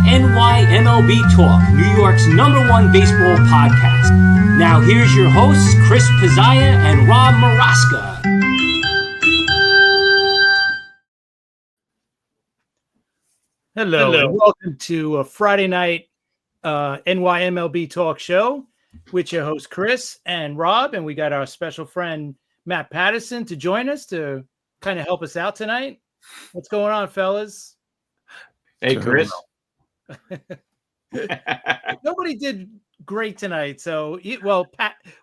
Nymlb Talk, New York's #1 baseball podcast. Now here's your hosts, Chris Pizzaya and Rob Maraska. Hello, and welcome to a Friday night NYMLB Talk show with your host, Chris and Rob. And we got our special friend, Matt Patterson, to join us to kind of help us out tonight. What's going on, fellas? Hey, Chris. Nobody did great tonight. So,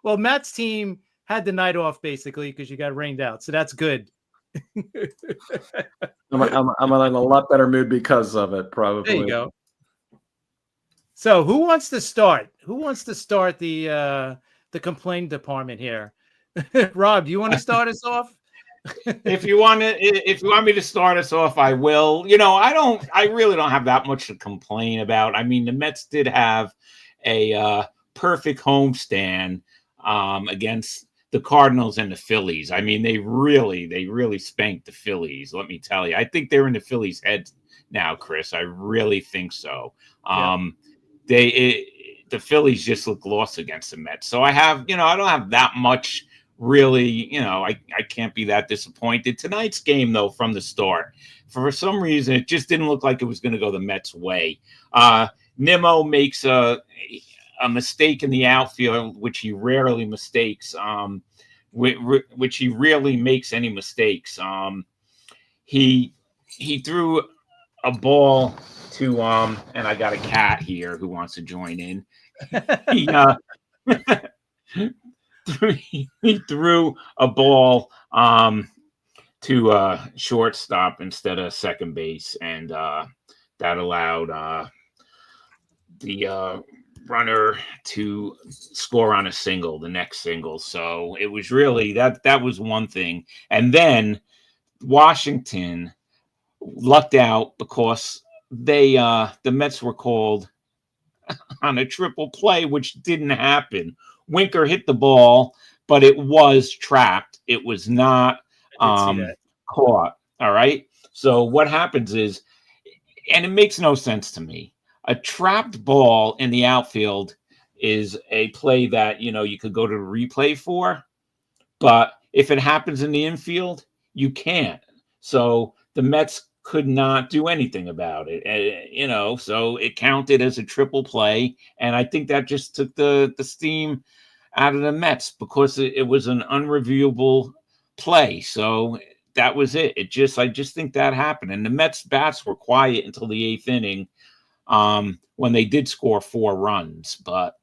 Matt's team had the night off basically because you got rained out. So that's good. I'm in a lot better mood because of it, probably. There you go. So who wants to start? Who wants to start the complaint department here? Rob, do you want to start us off? If you want me to start us off, I will. I really don't have that much to complain about. I mean, the Mets did have a perfect homestand against the Cardinals and the Phillies. I mean, they really spanked the Phillies. Let me tell you, I think they're in the Phillies' heads now, Chris. I really think so. The Phillies just look lost against the Mets. So I don't have that much. Really, I can't be that disappointed. Tonight's game, though, from the start, for some reason, it just didn't look like it was going to go the Mets' way. Nimmo makes a mistake in the outfield, which he rarely mistakes, which he rarely makes any mistakes. He threw a ball to, and I got a cat here who wants to join in. He threw a ball to shortstop instead of second base, and that allowed the runner to score on a single, the next single. So it was really that was one thing. And then Washington lucked out because the Mets were called on a triple play, which didn't happen. Winker hit the ball, but it was trapped. It was not caught. All right. So what happens is, and it makes no sense to me, a trapped ball in the outfield is a play that, you could go to replay for, but if it happens in the infield, you can't. So the Mets could not do anything about it, so it counted as a triple play. And I think that just took the steam out of the Mets because it was an unreviewable play. So that was it. I just think that happened. And the Mets bats were quiet until the 8th inning when they did score 4 runs, but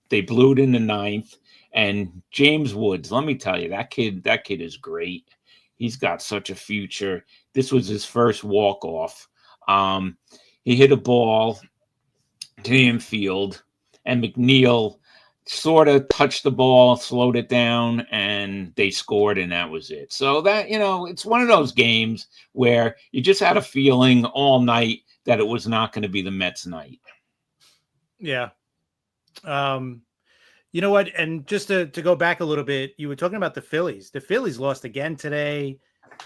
they blew it in the 9th. And James Woods, let me tell you, that kid is great. He's got such a future. This was his first walk-off. He hit a ball to the infield, and McNeil sort of touched the ball, slowed it down, and they scored, and that was it. So that, it's one of those games where you just had a feeling all night that it was not going to be the Mets' night. Yeah. You know what? And just to go back a little bit, you were talking about the Phillies. The Phillies lost again today.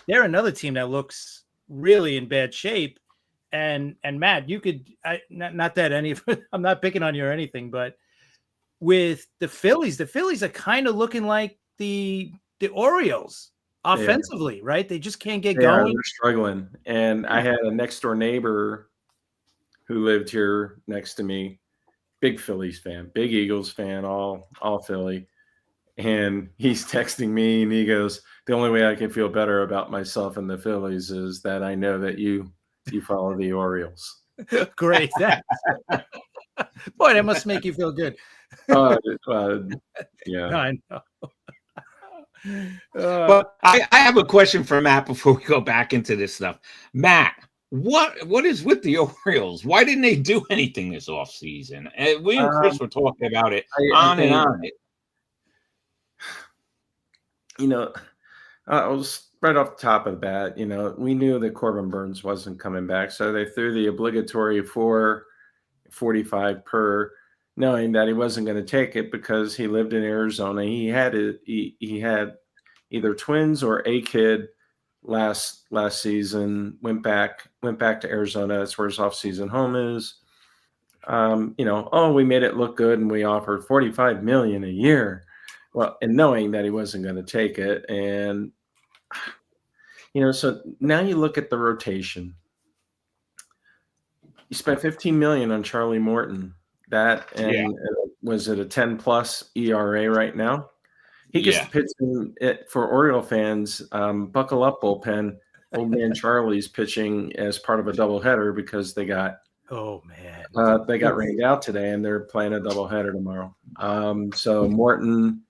They're another team that looks really in bad shape. And Matt, you could not that any of I'm not picking on you or anything, but with the Phillies are kind of looking like the Orioles offensively, right? They just can't get going. They're struggling. And I had a next door neighbor who lived here next to me. Big Phillies fan, big Eagles fan, all Philly. And he's texting me and he goes, the only way I can feel better about myself and the Phillies is that I know that you follow the Orioles. Great. Boy, that must make you feel good. Yeah. I know. But I have a question for Matt before we go back into this stuff. Matt, what is with the Orioles? Why didn't they do anything this offseason? We and Chris were talking about it and on. I was right off the top of the bat. We knew that Corbin Burns wasn't coming back, so they threw the obligatory 4.45 per, knowing that he wasn't going to take it because he lived in Arizona. He had either twins or a kid last season, went back to Arizona. That's where his off-season home is. oh, we made it look good and we offered $45 million a year. Well, and knowing that he wasn't going to take it. And, so now you look at the rotation. You spent $15 million on Charlie Morton. That, and was it a 10+ ERA right now? He gets to pitch for Oriole fans. Buckle up, bullpen. Old man Charlie's pitching as part of a doubleheader because they got rained out today, and they're playing a doubleheader tomorrow. So Morton,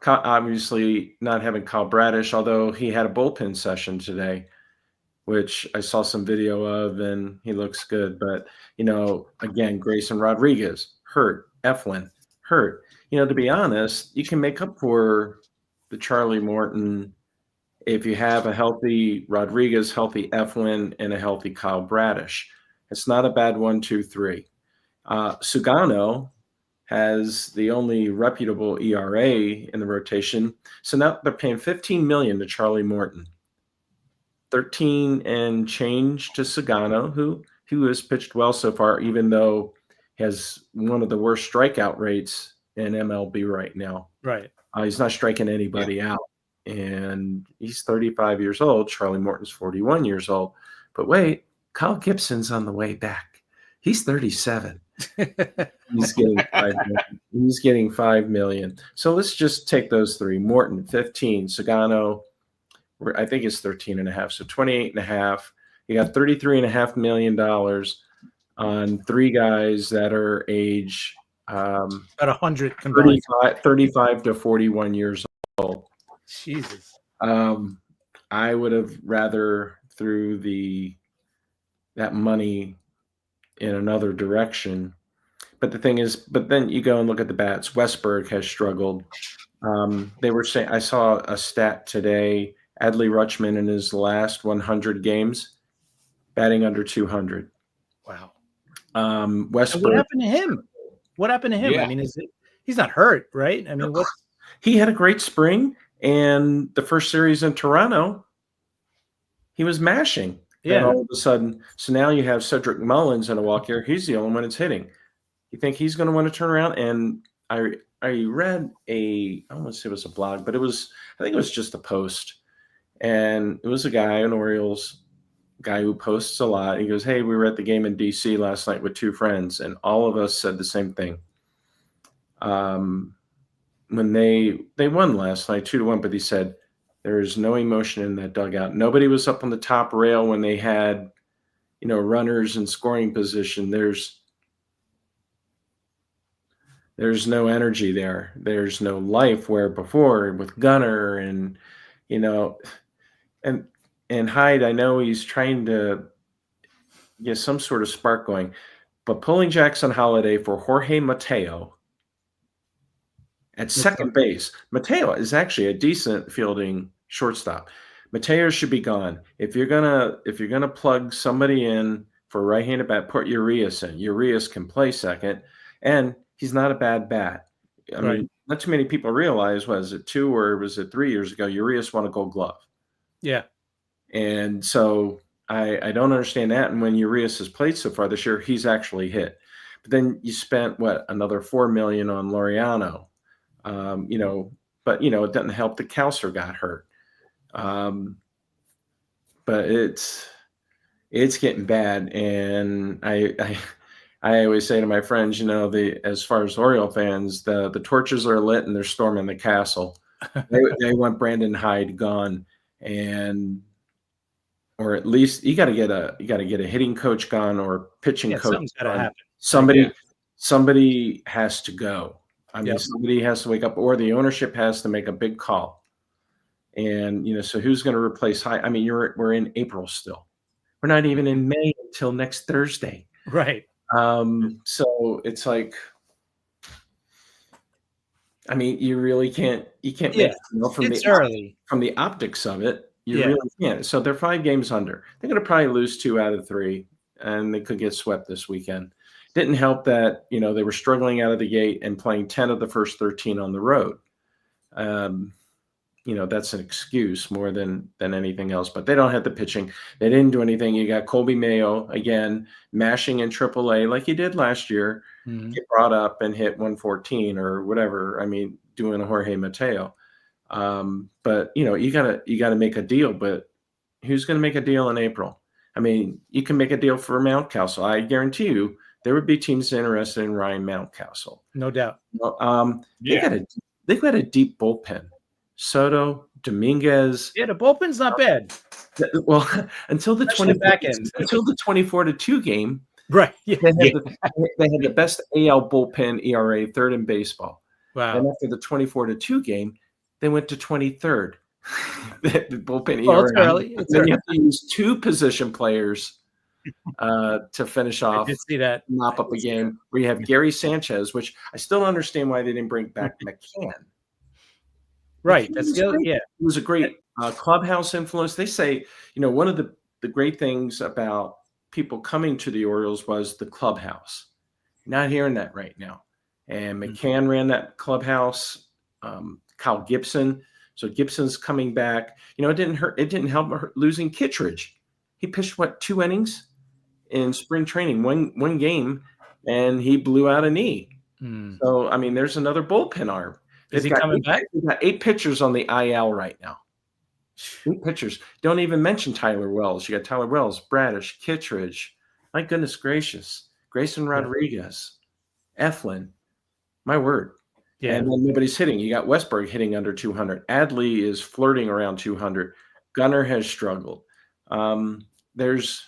obviously not having Kyle Bradish, although he had a bullpen session today, which I saw some video of, and he looks good. But, again, Grayson Rodriguez, hurt. Eflin, hurt. To be honest, you can make up for the Charlie Morton if you have a healthy Rodriguez, healthy Eflin, and a healthy Kyle Bradish. It's not a bad 1, 2, 3. Sugano has the only reputable ERA in the rotation. So now they're paying $15 million to Charlie Morton. 13 and change to Sugano, who has pitched well so far, even though he has one of the worst strikeout rates in MLB right now. Right. He's not striking anybody out. And he's 35 years old. Charlie Morton's 41 years old. But wait, Kyle Gibson's on the way back. He's 37. He's getting $5 million. So let's just take those three. Morton, 15. Sugano, I think it's 13.5. So 28.5. You got $33.5 million on three guys that are age about 100 combined. 35 to 41 years old. Jesus. I would have rather threw that money in another direction. But the thing is, then you go and look at the bats. Westberg has struggled. They were saying, I saw a stat today, Adley Rutschman in his last 100 games, batting under 200. Wow. Westberg. What happened to him? Yeah. I mean, he's not hurt, right? I mean, he had a great spring, and the first series in Toronto, he was mashing. Yeah. And all of a sudden, so now you have Cedric Mullins in a walk here. He's the only one that's hitting. You think he's going to want to turn around? And I read I don't want to say it was a blog, but I think it was just a post. And it was a guy, an Orioles guy who posts a lot. He goes, hey, we were at the game in DC last night with two friends, and all of us said the same thing. When they won last night 2-1, but he said there is no emotion in that dugout. Nobody was up on the top rail when they had, runners in scoring position. There's no energy there. There's no life where before with Gunnar and Hyde, I know he's trying to get some sort of spark going, but pulling Jackson Holliday for Jorge Mateo at second base. Mateo is actually a decent fielding shortstop. Mateo should be gone. If you're gonna plug somebody in for right-handed bat, put Urias in. Urias can play second, and he's not a bad bat. I mean, not too many people realize, was it 2 or was it 3 years ago, Urias won a Gold Glove. Yeah. And so I don't understand that. And when Urias has played so far this year, he's actually hit. But then you spent another $4 million on Laureano. But it doesn't help that Kelsar got hurt. But it's getting bad. And I always say to my friends, as far as Oriole fans, the torches are lit and they're storming the castle. They want Brandon Hyde gone, or at least you got to get a hitting coach gone or pitching coach. Something's got to happen. Somebody has to go. I mean, somebody has to wake up, or the ownership has to make a big call. And so who's going to replace Hyde? I mean, we're in April still. We're not even in May until next Thursday. Right. So it's like, I mean, you really can't make from the optics of it. You really can't. So they're 5 games under. They're going to probably lose 2 out of 3, and they could get swept this weekend. Didn't help that, they were struggling out of the gate and playing 10 of the first 13 on the road. that's an excuse more than anything else. But they don't have the pitching. They didn't do anything. You got Colby Mayo again mashing in AAA like he did last year. Mhm. Get brought up and hit 114 or whatever. I mean, doing a Jorge Mateo. But you gotta make a deal. But who's going to make a deal in April? I mean, you can make a deal for Mountcastle. I guarantee you there would be teams interested in Ryan Mountcastle. No doubt. Yeah. They've got a deep bullpen. Soto, Dominguez. Yeah, the bullpen's not bad. Well, until the Especially back end. until the 24-2 game, Right. Yeah. they had the best AL bullpen ERA, third in baseball. Wow. And after the 24-2 game, they went to 23rd. the bullpen Well, ERA. it's early. It's Then early. you have to use two position players to finish I off, did see that. mop up a game where you have Gary Sanchez, which I still don't understand why they didn't bring back McCann. Right. McCann That's was the other. great. Yeah. He was a great clubhouse influence. They say, one of the great things about people coming to the Orioles was the clubhouse. Not hearing that right now. And McCann ran that clubhouse. Kyle Gibson. So Gibson's coming back. It didn't hurt. It didn't help losing Kittredge. He pitched 2 innings in spring training, one game, and he blew out a knee. So I mean, there's another bullpen arm. Is he coming back? They've got 8 pitchers on the IL right now. 8 pitchers. Don't even mention Tyler Wells. You got Tyler Wells, Bradish, Kittredge. My goodness gracious. Grayson Rodriguez, Eflin. My word. Yeah. And then nobody's hitting. You got Westberg hitting under 200. Adley is flirting around 200. Gunnar has struggled. Somebody's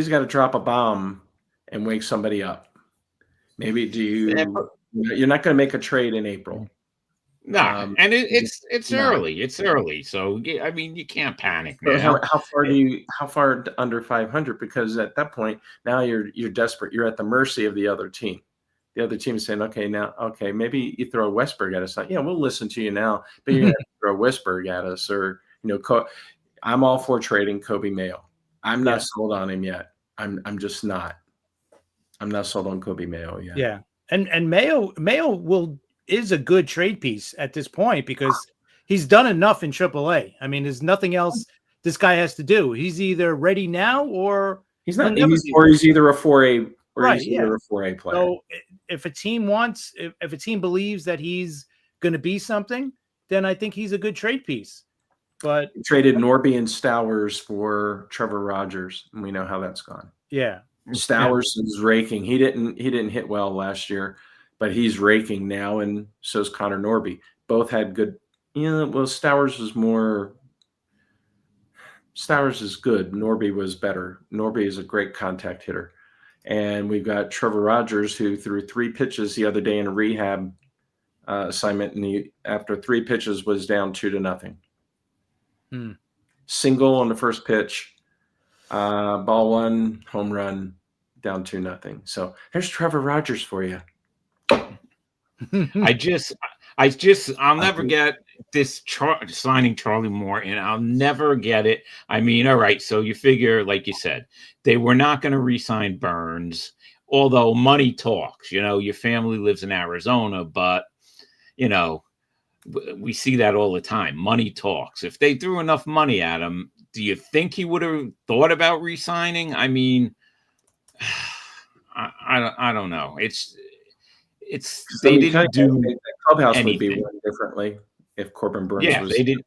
got to drop a bomb and wake somebody up. Maybe you're not going to make a trade in April. No, and it's no. early. It's early, so I mean you can't panic now. How far under 500? Because at that point now you're desperate. You're at the mercy of the other team. The other team is saying, okay, maybe you throw Westberg at us. Yeah, we'll listen to you now, but you're going to throw Westberg at us, or I'm all for trading Kobe Mayo. I'm not sold on him yet. I'm just not. I'm not sold on Kobe Mayo yet. Yeah, and Mayo is a good trade piece at this point because he's done enough in AAA. I mean, there's nothing else this guy has to do. He's either ready now or he's not. He's either a 4A or he's either a 4A player. So if a team if a team believes that he's going to be something, then I think he's a good trade piece. But he traded Norby and Stowers for Trevor Rogers, and we know how that's gone. Yeah, Stowers is raking. He didn't hit well last year, but he's raking now, and so is Connor Norby. Both had good. Well, Stowers is good. Norby was better. Norby is a great contact hitter. And we've got Trevor Rogers, who threw 3 pitches the other day in a rehab assignment, and after 3 pitches was down 2-0. Single on the first pitch, ball 1, home run, down 2-0. So there's Trevor Rogers for you. I'll never get this signing Charlie Moore, and I'll never get it. I mean, all right, so you figure, like you said, they were not going to re-sign Burns, although money talks. Your family lives in Arizona, but, we see that all the time. Money talks. If they threw enough money at him, do you think he would have thought about re-signing? I mean, I don't know. They didn't do the clubhouse anything. Would be run differently if Corbin Burns was. They didn't.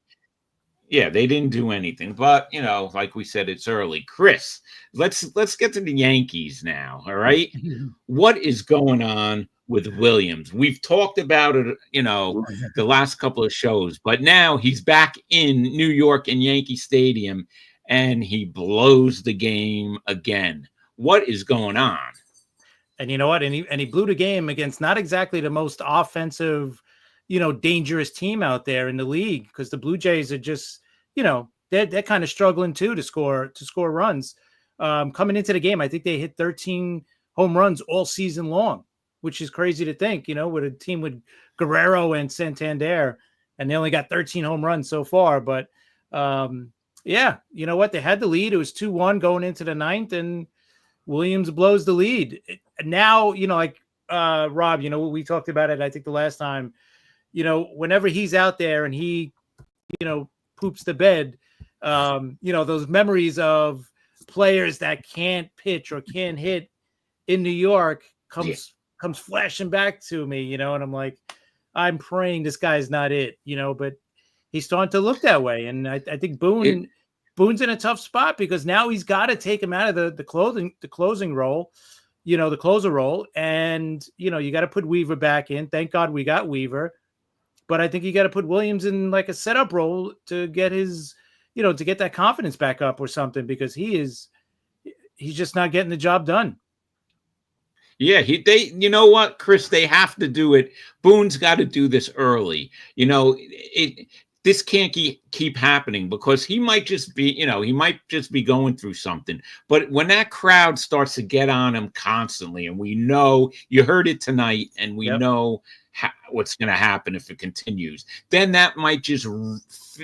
Yeah, they didn't do anything. But like we said, it's early. Chris, let's get to the Yankees now. All right, what is going on with Williams? We've talked about it, the last couple of shows, but now he's back in New York in Yankee Stadium, and he blows the game again. What is going on? And you know what? And he blew the game against not exactly the most offensive, dangerous team out there in the league, because the Blue Jays are just, they're kind of struggling too to score runs. Coming into the game, I think they hit 13 home runs all season long, which is crazy to think, with a team with Guerrero and Santander, and they only got 13 home runs so far. But yeah, you know what? They had the lead. It was 2-1 going into the 9th, and Williams blows the lead. Now, Rob, we talked about it, I think the last time, whenever he's out there and he, poops the bed, those memories of players that can't pitch or can't hit in New York comes flashing back to me, and I'm like, I'm praying this guy's not it, but he's starting to look that way. And I think Boone's in a tough spot because now he's got to take him out of the closing role, the closer role. And, you got to put Weaver back in. Thank God we got Weaver. But I think you got to put Williams in like a setup role to get his, to get that confidence back up or something, because he's just not getting the job done. Yeah, you know what, Chris, they have to do it. Boone's got to do this early. This can't keep happening because he might just be, going through something. But when that crowd starts to get on him constantly, and we know, you heard it tonight, and we know what's going to happen if it continues, then that might just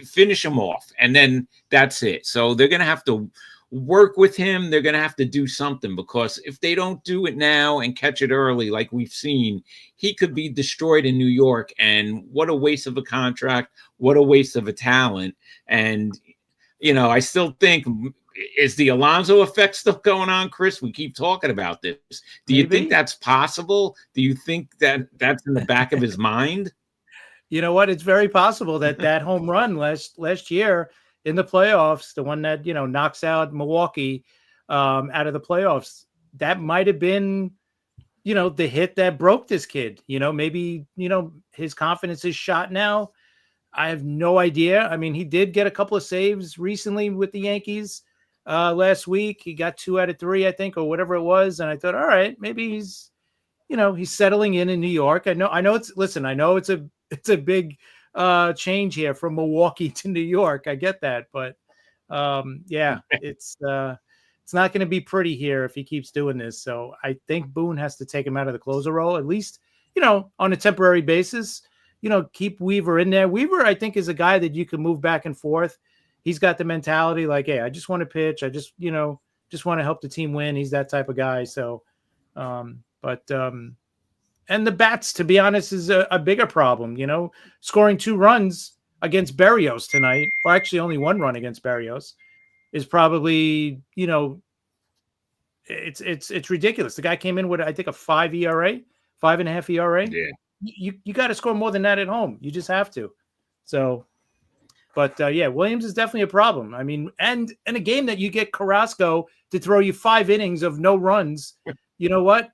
finish him off. And then that's it. So they're going to have to work with him. They're going to have to do something, because if they don't do it now and catch it early, like we've seen, he could be destroyed in New York. And what a waste of a contract. What a waste of a talent. And, I still think, is the Alonso effect stuff going on, Chris? We keep talking about this. Do you think that's possible? Do you think that that's in the back of his mind? You know what? It's very possible that home run last year in the playoffs, the one that, knocks out Milwaukee out of the playoffs, that might have been, the hit that broke this kid. Maybe, his confidence is shot now. I have no idea. I mean, he did get a couple of saves recently with the Yankees last week. He got 2 out of 3, I think, or whatever it was. And I thought, all right, maybe he's settling in New York. I know it's a big change here from Milwaukee to New York. I get that, but it's not going to be pretty here if he keeps doing this. So I think Boone has to take him out of the closer role, at least, on a temporary basis. Keep Weaver in there. Weaver, I think, is a guy that you can move back and forth. He's got the mentality like, hey, I just want to pitch. I just want to help the team win. He's that type of guy. So, and the bats, to be honest, is a bigger problem. Scoring 2 runs against Berrios tonight, or actually only 1 run against Berrios, is probably, it's ridiculous. The guy came in with, I think, a 5 ERA, 5.5 ERA. Yeah. You got to score more than that at home. You just have to. So, but Williams is definitely a problem. I mean, and in a game that you get Carrasco to throw you 5 innings of no runs, you know what?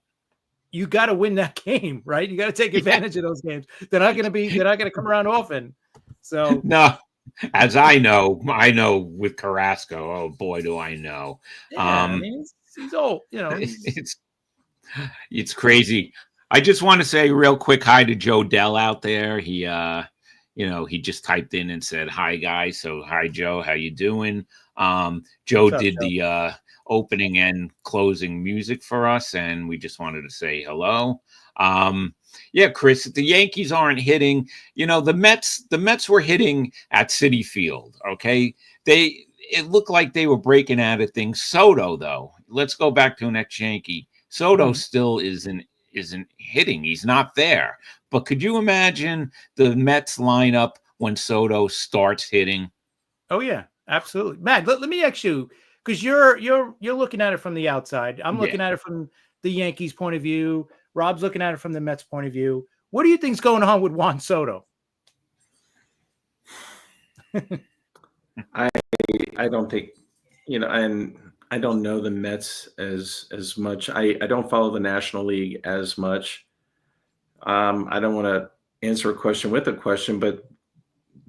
You got to win that game, right? You got to take advantage of those games. They're not going to come around often. So no, as I know with Carrasco, oh boy, do I know. I mean, he's old, it's crazy. I just want to say real quick hi to Joe Dell out there. He he just typed in and said, hi guys. So hi Joe, how you doing? Joe did the opening and closing music for us, and we just wanted to say hello. Chris, the Yankees aren't hitting. The Mets were hitting at Citi Field. Okay, it looked like they were breaking out of things. Soto, though, let's go back to an ex-Yankee. Soto still isn't hitting. He's not there. But could you imagine the Mets lineup when Soto starts hitting? Oh yeah, absolutely. Matt, let me ask you, because you're looking at it from the outside. I'm looking at it from the Yankees' point of view. Rob's looking at it from the Mets' point of view. What do you think's going on with Juan Soto? I don't think, and I don't know the Mets as much. I don't follow the National League as much. I don't want to answer a question with a question, but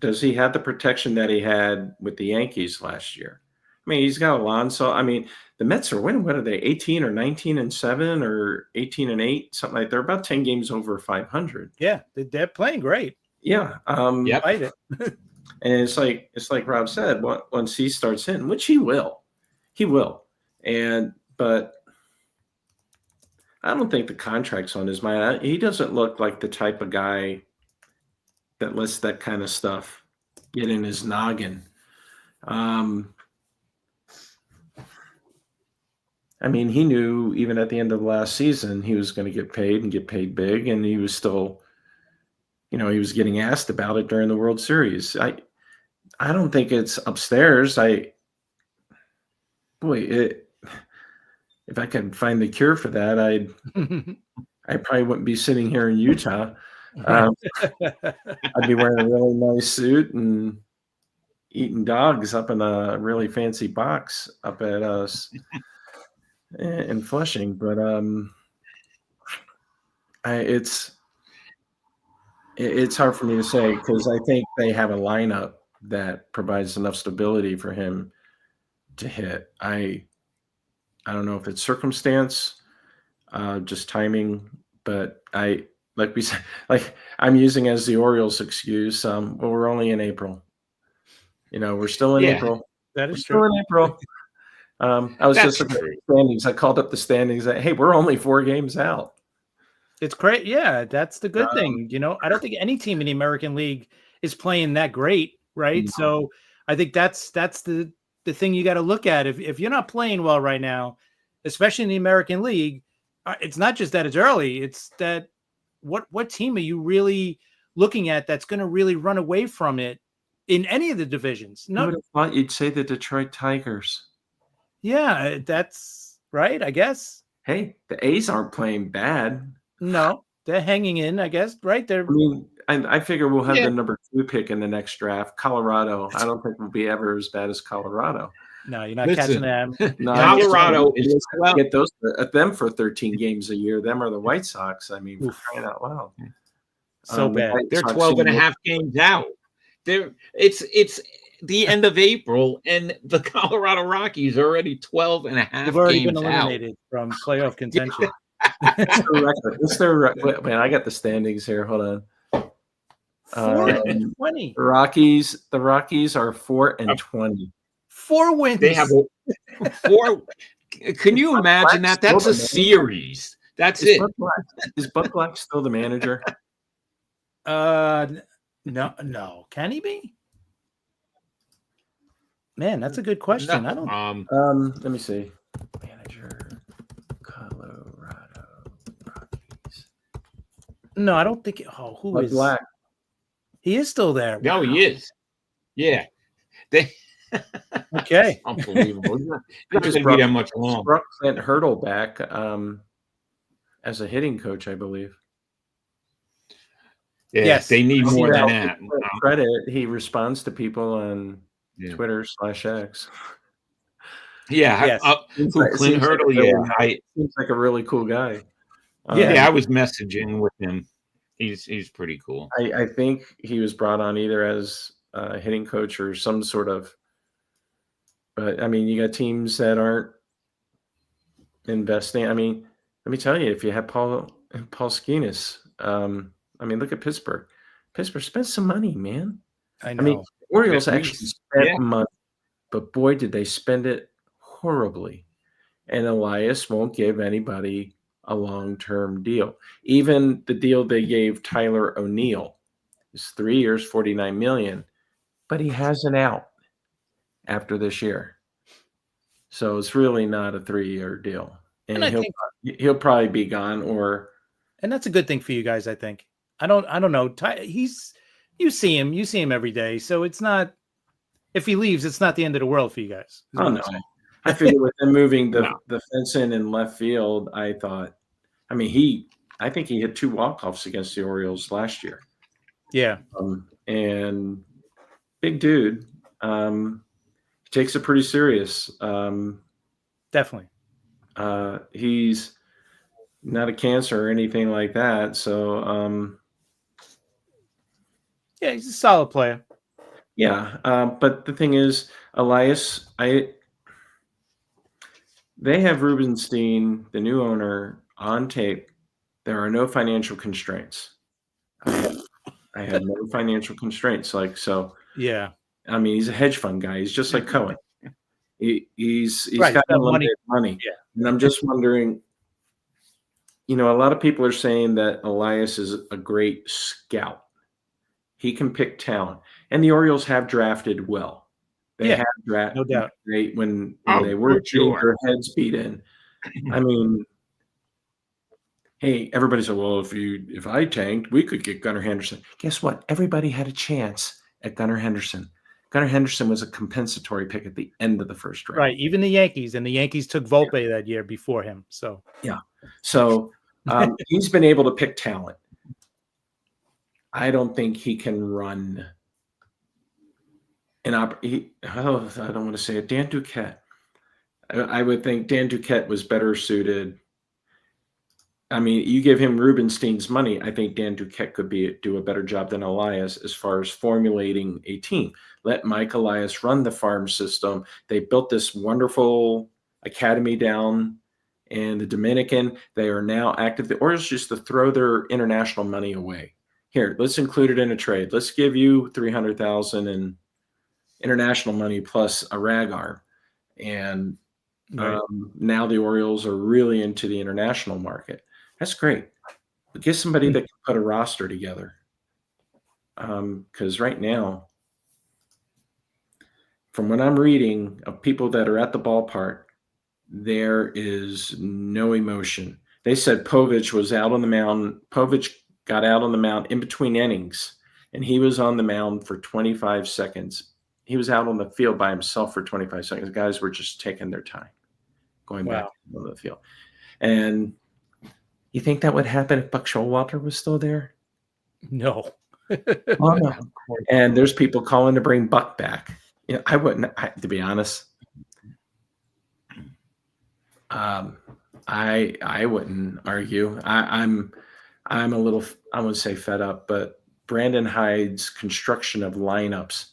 does he have the protection that he had with the Yankees last year? I mean, he's got Alonso. I mean, the Mets are winning. What are they, 18 or 19-7 or 18-8, something like that? They're about 10 games over 500. Yeah, they're playing great. Yeah. Fight it. And it's like Rob said, once he starts hitting, which he will. But I don't think the contract's on his mind. He doesn't look like the type of guy that lets that kind of stuff get in his noggin. I mean, he knew even at the end of last season he was going to get paid and get paid big, and he was still he was getting asked about it during the World Series. I don't think it's upstairs. If I could find the cure for that, I probably wouldn't be sitting here in Utah. I'd be wearing a really nice suit and eating dogs up in a really fancy box up at us in Flushing. But it's hard for me to say because I think they have a lineup that provides enough stability for him to hit. I don't know if it's circumstance, just timing, but like we said, like I'm using as the Orioles excuse. Well, we're only in April. We're still in April. That We're is still true. in April. I was That's just looking at the standings. I called up the standings. Hey, we're only 4 games out. It's great. Yeah, that's the good thing. I don't think any team in the American League is playing that great, right? No. So I think that's the thing you got to look at. If you're not playing well right now, especially in the American League, it's not just that it's early. It's that what team are you really looking at that's going to really run away from it in any of the divisions? I would have thought you'd say the Detroit Tigers. Yeah, that's right, I guess. Hey, the A's aren't playing bad. No, they're hanging in, I guess, right? I figure we'll have the number 2 pick in the next draft. Colorado. I don't think we'll be ever as bad as Colorado. No, you're not catching them. No, Colorado is get those them for 13 games a year. Them are the White Sox. I mean, for crying out loud. So bad. They're 12 and a half games out. It's the end of April, and the Colorado Rockies are already 12 and a half They've already games been eliminated from playoff contention. What's their record? Man, I got the standings here. Hold on. 4-20. The Rockies are 4-20. 4 wins. They have 4. Can you imagine that? That's a series. That's it. Is Buck Black still the manager? No. Can he be? Man, that's a good question. No, I don't. Let me see. Manager, Colorado Rockies. No, I don't think. Who Buck is Black? He is still there. No, he is. Yeah. Okay. Unbelievable. He's not They going to be that much longer. Brought Clint Hurdle back as a hitting coach, I believe. Yeah, Yes. they need more than that. Credit. He responds to people on Twitter /X. Yeah, Yes. Clint Hurdle. Seems like a really cool guy. Yeah, I was messaging with him. He's pretty cool. I think he was brought on either as a hitting coach or some sort of. But I mean, you got teams that aren't investing. I mean, let me tell you, if you have Paul Skinas, I mean, look at Pittsburgh. Pittsburgh spent some money, man. I know. I mean, Orioles actually spent money, but boy, did they spend it horribly. And Elias won't give anybody a long-term deal. Even the deal they gave Tyler O'Neill is 3 years, $49 million, but he has an out after this year. So it's really not a 3-year deal. And he'll probably be gone and that's a good thing for you guys, I think. I don't know. You see him every day. So it's not, if he leaves, it's not the end of the world for you guys. Oh no. I figured with them moving the fence in left field, I think he hit 2 walk-offs against the Orioles last year. Yeah. And big dude. He takes it pretty serious. Definitely. He's not a cancer or anything like that. So, yeah, he's a solid player. Yeah. But the thing is, Elias, they have Rubenstein, the new owner, on tape. There are no financial constraints. I have no financial constraints. Yeah. I mean, he's a hedge fund guy. He's just like Cohen. He's right, got unlimited money. Yeah. And I'm just wondering, a lot of people are saying that Elias is a great scout. He can pick talent. And the Orioles have drafted well. They have drafted no doubt. great when they were getting their heads beat in. I mean, Hey, everybody said, well, if I tanked, we could get Gunnar Henderson. Guess what? Everybody had a chance at Gunnar Henderson. Gunnar Henderson was a compensatory pick at the end of the first round. Right. Even the Yankees, and the Yankees took Volpe that year before him. So yeah. So he's been able to pick talent. I don't think he can run I don't want to say it. Dan Duquette. I would think Dan Duquette was better suited. I mean, you give him Rubenstein's money, I think Dan Duquette could do a better job than Elias as far as formulating a team. Let Mike Elias run the farm system. They built this wonderful academy down in the Dominican. They are now active. The Orioles used to throw their international money away. Here, let's include it in a trade. Let's give you $300,000 in international money plus a rag arm. And right. Now the Orioles are really into the international market. That's great. But get somebody that can put a roster together. Because right now, from what I'm reading of people that are at the ballpark, there is no emotion. They said Povich was out on the mound. Povich got out on the mound in between innings, and he was on the mound for 25 seconds. He was out on the field by himself for 25 seconds. The guys were just taking their time, going back on the field. And you think that would happen if Buck Showalter was still there? No. Oh, no. And there's people calling to bring Buck back. I wouldn't, to be honest. I wouldn't argue. I'm a little, I wouldn't say fed up, but Brandon Hyde's construction of lineups,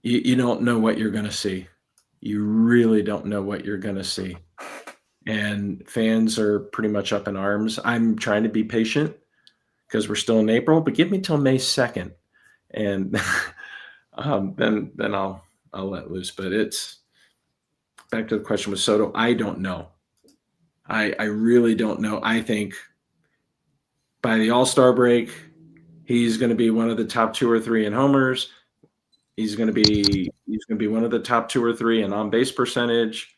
you don't know what you're going to see. You really don't know what you're going to see. And fans are pretty much up in arms. I'm trying to be patient because we're still in April, but give me till May 2nd. And then I'll let loose. But it's back to the question with Soto. I don't know. I really don't know. I think by the All-Star break, he's going to be one of the top 2 or 3 in homers. He's going to be one of the top 2 or 3 in on-base percentage,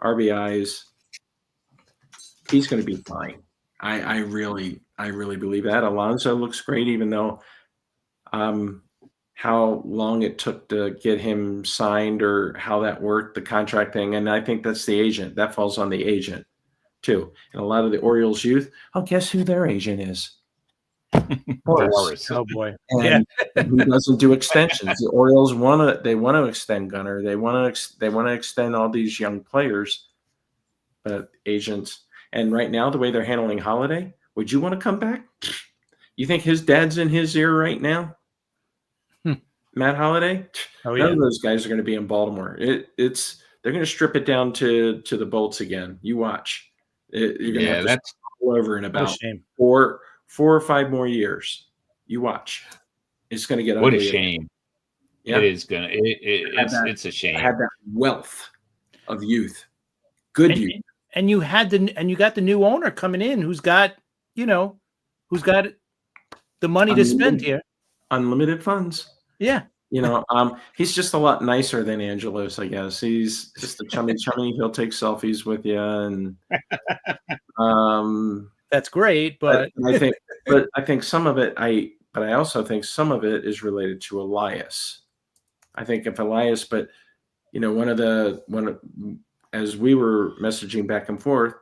RBIs. He's going to be fine. I really believe that. Alonso looks great, even though how long it took to get him signed or how that worked, the contract thing. And I think that's the agent. That falls on the agent too. And a lot of the Orioles youth, guess who their agent is? Boris. Oh boy. And who doesn't do extensions? The Orioles want to extend Gunnar. They want to extend all these young players, but agents. And right now, the way they're handling Holiday, would you want to come back? You think his dad's in his ear right now? Matt Holiday? Oh, yeah. None of those guys are going to be in Baltimore. They're going to strip it down to the bolts again. You watch. You're going to have to go over in about 4 or 5 more years. You watch. It's going to get ugly. What a shame. Yeah. It is going to. It's a shame. I had that wealth of youth. Good youth. And you got the new owner coming in who's got the money to spend here. Unlimited funds. Yeah. He's just a lot nicer than Angelos, I guess. He's just a chummy. He'll take selfies with you, and that's great. But I think some of it, I also think some of it is related to Elias. I think if Elias, but as we were messaging back and forth,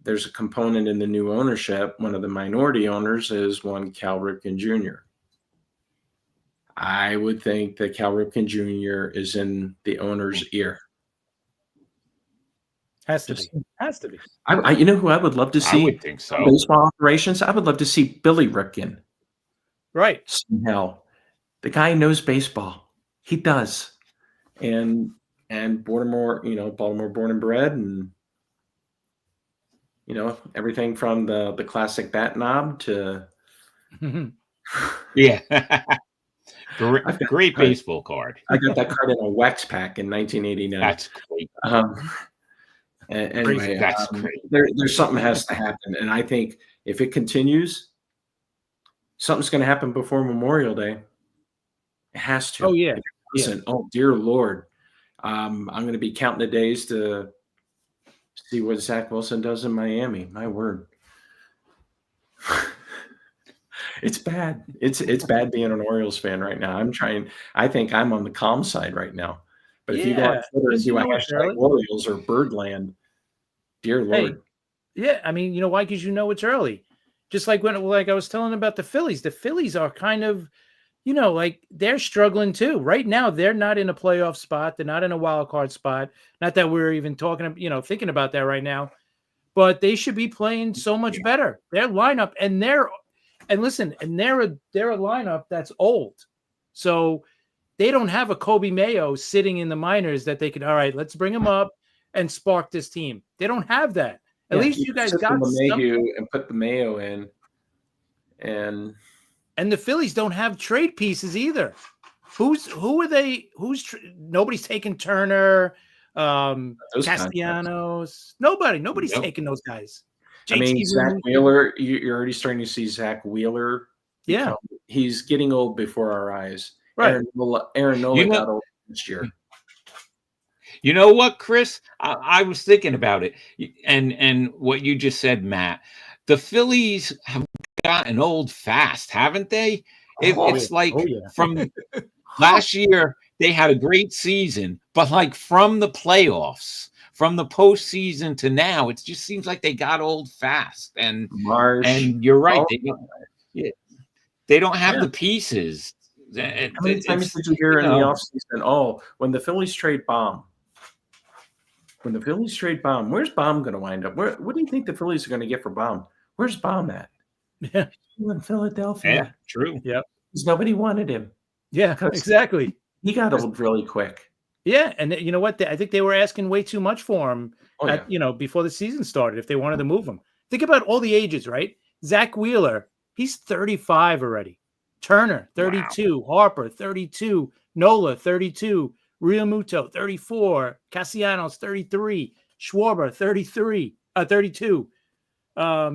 there's a component in the new ownership. One of the minority owners is one Cal Ripken Jr. I would think that Cal Ripken Jr. is in the owner's ear. Has to be. You know who I would love to see? I would think so. Baseball operations. I would love to see Billy Ripken. Right. Somehow. The guy knows baseball. He does. And Baltimore born and bred, and everything from the classic bat knob to yeah. Great baseball card. I got that card in a wax pack in 1989. That's great. Anyway, that's great. There's something has to happen, and I think if it continues, something's going to happen before Memorial Day. It has to. Oh yeah. Listen, oh dear Lord, I'm going to be counting the days to see what Zach Wilson does in Miami. My word. It's bad. It's bad being an Orioles fan right now. I think I'm on the calm side right now. But if you go on Yeah, Twitter and because you do a know it's hashtag early. Orioles or Birdland, dear Hey, Lord. yeah, I mean, you know why? Because you know it's early. Just like like I was telling about the Phillies. The Phillies are kind of, like they're struggling too. Right now, they're not in a playoff spot. They're not in a wild card spot. Not that we're even talking, thinking about that right now. But they should be playing so much better. Their lineup and they're a lineup that's old. So they don't have a Kobe Mayo sitting in the minors that they could, all right, let's bring him up and spark this team. They don't have that. At least you guys got LeMahieu and put the Mayo in. And the Phillies don't have trade pieces either. Who are they? Nobody's taking Turner, Castellanos. Nobody's taking those guys. Zach Wheeler, you're already starting to see Zach Wheeler. Yeah. He's getting old before our eyes. Right. Aaron Nola got old this year. You know what, Chris? I was thinking about it, and what you just said, Matt. The Phillies have gotten old fast, haven't they? It's like from last year they had a great season, but like from the playoffs, from the postseason to now, it just seems like they got old fast. And you're right, they don't have the pieces. How many times did you hear in the offseason? Oh, when the Phillies trade Baum. Where's Baum going to wind up? What do you think the Phillies are going to get for Baum? Where's Baum at? Yeah, in Philadelphia. Yeah, true. Yep. Because nobody wanted him. Yeah, exactly. He got old really quick. Yeah, and you know what? I think they were asking way too much for him. Before the season started, if they wanted to move him. Think about all the ages, right? Zach Wheeler, he's 35 already. Turner, 32. Wow. Harper, 32. Nola, 32. Realmuto, 34. Castellanos, 33. Schwarber, 32. I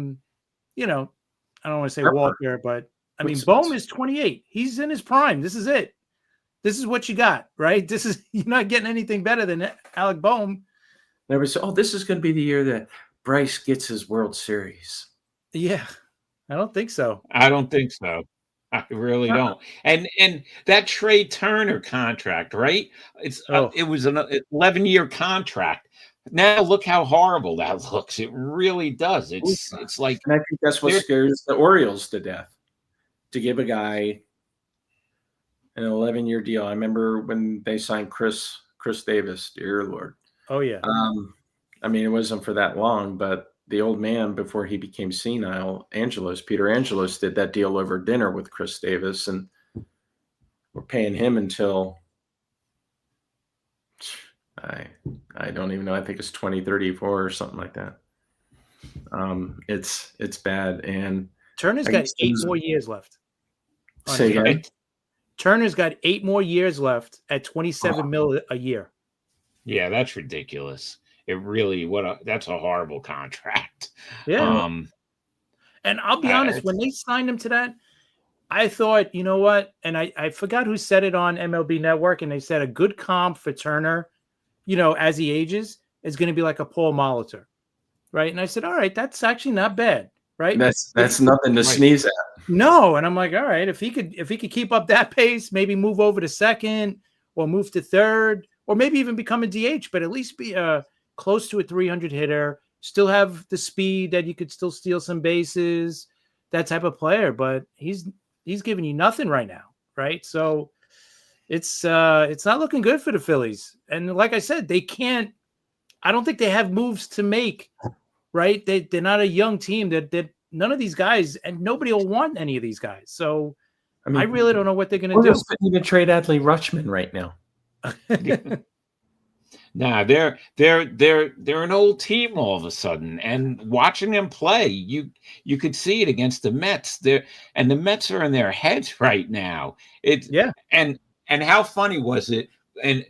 don't want to say Harper. Walker, but I mean, Bohm is 28. He's in his prime. This is it. This is what you got, right? You're not getting anything better than Alec Bohm. This is going to be the year that Bryce gets his World Series. Yeah, I don't think so. I don't think so. I really don't. And that Trey Turner contract, right? It was an 11-year contract. Now look how horrible that looks. It really does. It's like, and I think that's what scares the Orioles to death, to give a guy an 11-year deal. I remember when they signed Chris Davis, dear Lord. Oh yeah. It wasn't for that long, but the old man, before he became senile, Peter Angelos, did that deal over dinner with Chris Davis, and we're paying him until I don't even know. I think it's 2034 or something like that. It's bad. And Turner's got 8 more years left. Say again? Turner's got 8 more years left at $27 million a year. Yeah, that's ridiculous. It really that's a horrible contract. Yeah. And I'll be honest, when they signed him to that, I thought, you know what? And I forgot who said it on MLB Network, and they said a good comp for Turner, as he ages, is going to be like a Paul Molitor, right? And I said, all right, that's actually not bad, right? That's nothing to sneeze at. No, and I'm like, all right, if he could keep up that pace, maybe move over to second or move to third, or maybe even become a DH, but at least be close to a 300 hitter, still have the speed that you could still steal some bases, that type of player. But he's giving you nothing right now, right? So it's not looking good for the Phillies. And like I said, they can't. I don't think they have moves to make, right? They're not a young team. That none of these guys, and nobody will want any of these guys. So I really don't know what they're going to do. They're going to trade Adley Rutschman right now. Nah, they're an old team all of a sudden, and watching them play, you could see it against the Mets. The Mets are in their heads right now. And how funny was it? And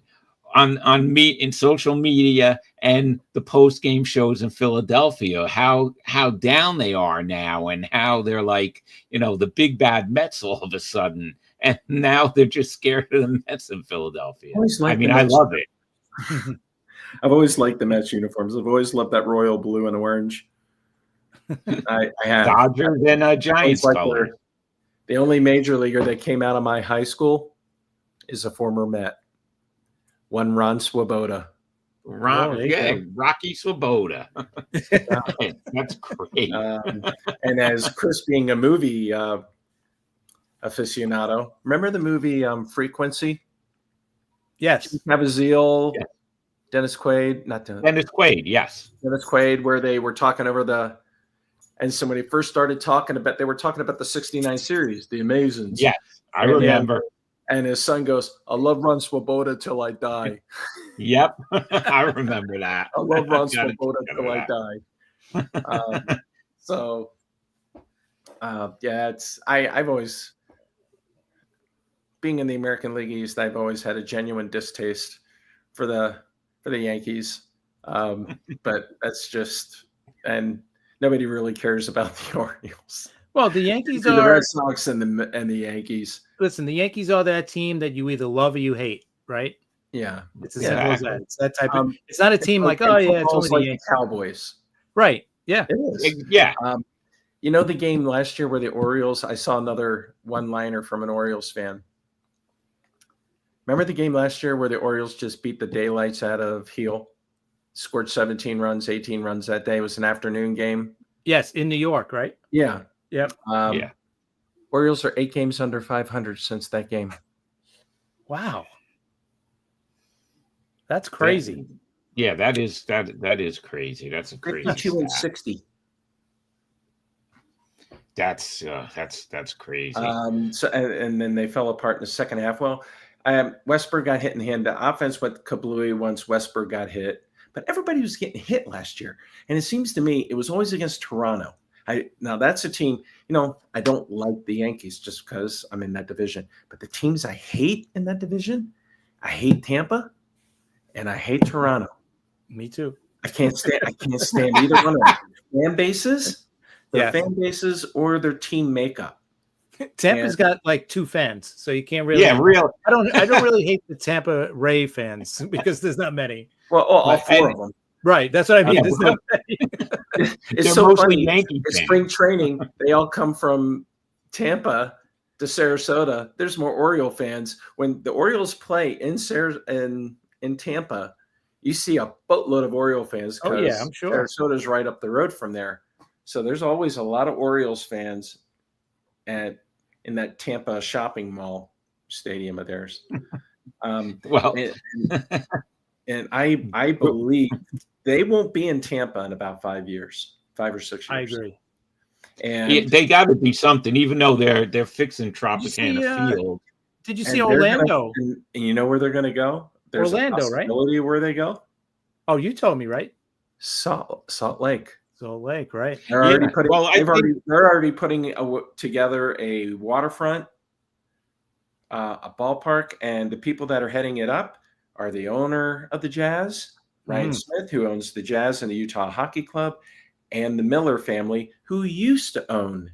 on in social media and the post game shows in Philadelphia, how down they are now, and how they're like, the big bad Mets all of a sudden, and now they're just scared of the Mets in Philadelphia. I love it. I've always liked the Mets uniforms. I've always loved that royal blue and orange. I have. Dodgers and Giants Like colors. the only major leaguer that came out of my high school is a former Met. One Ron Swoboda. Rocky Swoboda. That's great. And as Chris being a movie aficionado, remember the movie Frequency? Yes. Caviezel, Yes. Dennis Quaid, Dennis Quaid, yes. Dennis Quaid, where they were talking over and so when he first started talking about, they were talking about the 69 series, the Amazons. Yes, I remember. And his son goes, I love Ron Swoboda till I die. Yep, I remember that. I love Ron Swoboda till I die. I've always, being in the American League East, I've always had a genuine distaste for the Yankees. But that's just, and nobody really cares about the Orioles. Well, the Yankees the are Red Sox and the Yankees. Listen, the Yankees are that team that you either love or you hate, right? Yeah, it's as simple as that. It's that type of. It's not a team it's it's only the Yankees. Cowboys, right? Yeah, it is. Yeah. You know the game last year where the Orioles. I saw another one-liner from an Orioles fan. Remember the game last year where the Orioles just beat the daylights out of Heel, scored 17 runs, 18 runs that day. It was an afternoon game. Yes, in New York, right? Yeah. Yep. Yeah. Orioles are 8 games under 500 since that game. Wow. That's crazy. Yeah, that is crazy. That's a crazy. 52-60. That's crazy. So and then they fell apart in the second half. Well, Westberg got hit in the hand. The offense went kablooey once Westberg got hit, but everybody was getting hit last year. And it seems to me it was always against Toronto. Now that's a team, I don't like the Yankees just because I'm in that division. But the teams I hate in that division, I hate Tampa and I hate Toronto. Me too. I can't stand either one of them. Fan bases, fan bases, or their team makeup. Tampa's got like 2 fans, so you can't really. Yeah, real. I don't really hate the Tampa Ray fans because there's not many. Well, all 4 of them. Right, that's what I mean. There's not many. It's so funny. In spring training, they all come from Tampa to Sarasota. There's more Oriole fans. When the Orioles play in Tampa, you see a boatload of Oriole fans. Oh yeah, I'm sure. Sarasota's right up the road from there, so there's always a lot of Orioles fans in that Tampa shopping mall stadium of theirs. And I believe they won't be in Tampa in about 5 years, 5 or 6 years. I agree. And they got to be something, even though they're fixing Tropicana Field. Did you see Orlando? And you know where they're going to go? There's Orlando, right? Where they go? Oh, you told me, right? Salt Lake. Salt Lake, right? They're already putting together a waterfront, a ballpark, and the people that are heading it up are the owner of the Jazz, Ryan Smith, who owns the Jazz and the Utah Hockey Club, and the Miller family, who used to own